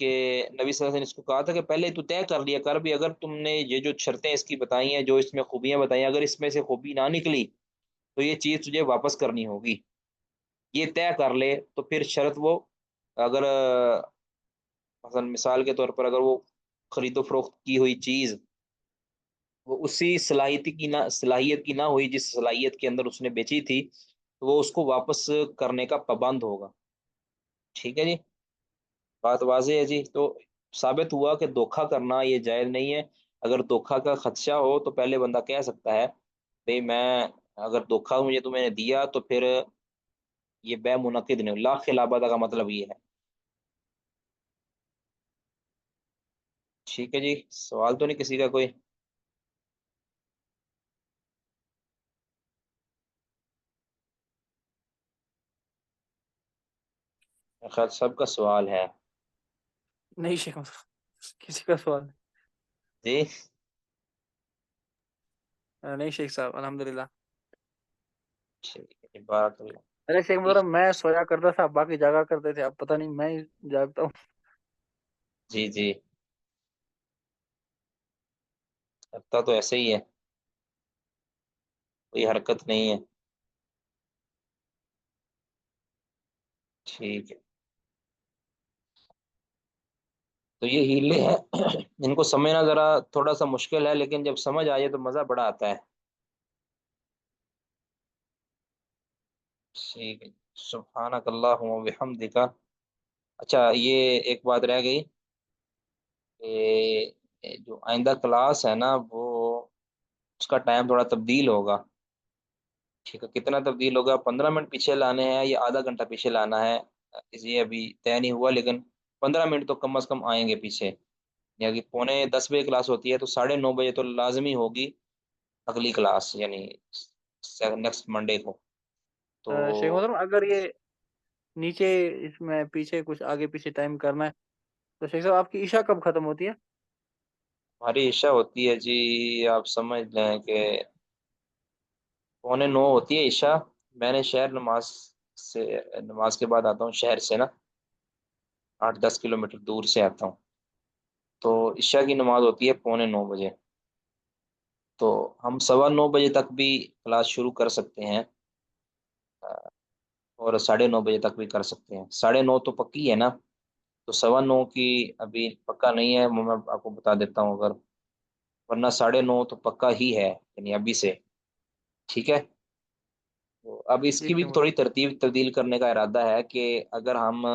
کہ نبی صلی اللہ علیہ وسلم نے اس کو کہا تھا کہ پہلے تو طے کر لیا کر بھی، اگر تم نے یہ جو شرطیں اس کی بتائی ہیں، جو اس میں خوبیاں بتائی ہیں، اگر اس میں سے خوبی نہ نکلی تو یہ چیز تجھے واپس کرنی ہوگی، یہ طے کر لے تو پھر شرط وہ، اگر مثلا مثال کے طور پر اگر وہ خرید و فروخت کی ہوئی چیز وہ اسی صلاحیت کی نہ ہوئی جس صلاحیت کے اندر اس نے بیچی تھی، تو وہ اس کو واپس کرنے کا پابند ہوگا، ٹھیک ہے جی، بات واضح ہے جی۔ تو ثابت ہوا کہ دھوکا کرنا یہ جائز نہیں ہے، اگر دھوکا کا خدشہ ہو تو پہلے بندہ کہہ سکتا ہے بھئی میں اگر دھوکا مجھے تمہیں نے دیا تو پھر یہ بیع منعقد نہیں، لا خلابہ کا مطلب یہ ہے، ٹھیک ہے جی۔ سوال تو نہیں کسی کا کوئی؟ خیر سب کا سوال ہے نہیں شیخ، کسی کا سوال جی۔ نہیں شیخ صاحب، الحمدللہ۔ ٹھیک ہے جی، بارک اللہ۔ ارے شیخ محترم، میں سویا کرتا تھا، باقی جاگا کرتے تھے، اب پتہ نہیں میں ہی جاگتا ہوں۔ جی جی، لگتا تو ایسے ہی ہے، کوئی حرکت نہیں ہے، ٹھیک ہے۔ تو یہ ہیلے ہیں ان کو سمجھنا ذرا تھوڑا سا مشکل ہے، لیکن جب سمجھ آئے تو مزہ بڑا آتا ہے، ٹھیک ہے۔ سبحانک اللہم و بحمدک، اچھا یہ ایک بات رہ گئی کہ جو آئندہ کلاس ہے نا وہ اس کا ٹائم تھوڑا تبدیل ہوگا، ٹھیک ہے، کتنا تبدیل ہوگا، 15 منٹ پیچھے لانے ہیں یا آدھا گھنٹہ پیچھے لانا ہے، یہ ابھی طے نہیں ہوا، لیکن 15 منٹ تو کم از کم آئیں گے پیچھے، یعنی 9:45 کلاس ہوتی ہے تو 9:30 تو لازمی ہوگی اگلی کلاس، یعنی نیکسٹ منڈے کو۔ تو شیخ محترم اگر یہ نیچے اس میں پیچھے کچھ آگے پیچھے ٹائم کرنا ہے تو شیخ صاحب آپ کی عشاء کب ختم ہوتی ہے؟ ہماری عشاء ہوتی ہے جی، آپ سمجھ لیں کہ 9:45 ہوتی ہے عشاء، میں نے شہر سے نماز کے بعد آتا ہوں، شہر سے نا 8-10 کلومیٹر دور سے آتا ہوں، تو عشاء کی نماز ہوتی ہے 9:45 بجے، تو ہم 9:15 بجے تک بھی کلاس شروع کر سکتے ہیں، اور 9:30 بجے تک بھی کر سکتے ہیں، 9:30 تو پکی ہے نا، تو 9:15 کی ابھی پکا نہیں ہے، میں آپ کو بتا دیتا ہوں، اگر ورنہ 9:30 تو پکا ہی ہے، یعنی ابھی سے، ٹھیک ہے۔ تو اب اس کی ٹھیک بھی ہے تھوڑی محترم۔ ترتیب تبدیل کرنے کا ارادہ ہے کہ اگر ہم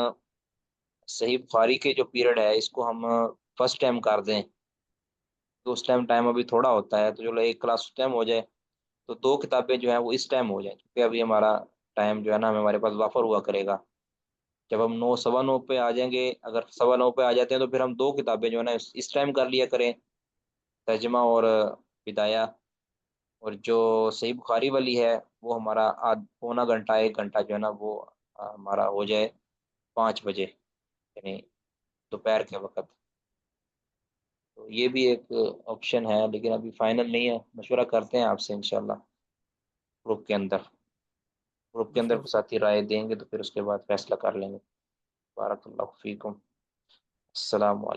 صحیح بخاری کے جو پیریڈ ہے اس کو ہم فرسٹ ٹائم کر دیں تو اس ٹائم ابھی تھوڑا ہوتا ہے، تو چلو ایک کلاس اس ٹائم ہو جائے تو 2 کتابیں جو ہیں وہ اس ٹائم ہو جائیں، کیونکہ ابھی ہمارا ٹائم جو ہے نا ہمارے پاس وافر ہوا کرے گا، جب ہم 9 9:15 پہ آ جائیں گے، اگر 9:15 پہ آ جاتے ہیں تو پھر ہم 2 کتابیں جو ہے نا اس ٹائم کر لیا کریں، ترجمہ اور بدایہ، اور جو صحیح بخاری والی ہے وہ ہمارا پونا گھنٹہ 1 گھنٹہ جو ہے نا وہ ہمارا ہو جائے 5 بجے، یعنی دوپہر کے وقت، تو یہ بھی ایک آپشن ہے، لیکن ابھی فائنل نہیں ہے، مشورہ کرتے ہیں آپ سے انشاءاللہ گروپ کے اندر، ساتھی رائے دیں گے تو پھر اس کے بعد فیصلہ کر لیں گے۔ بارک اللہ فیکم، السلام علیکم۔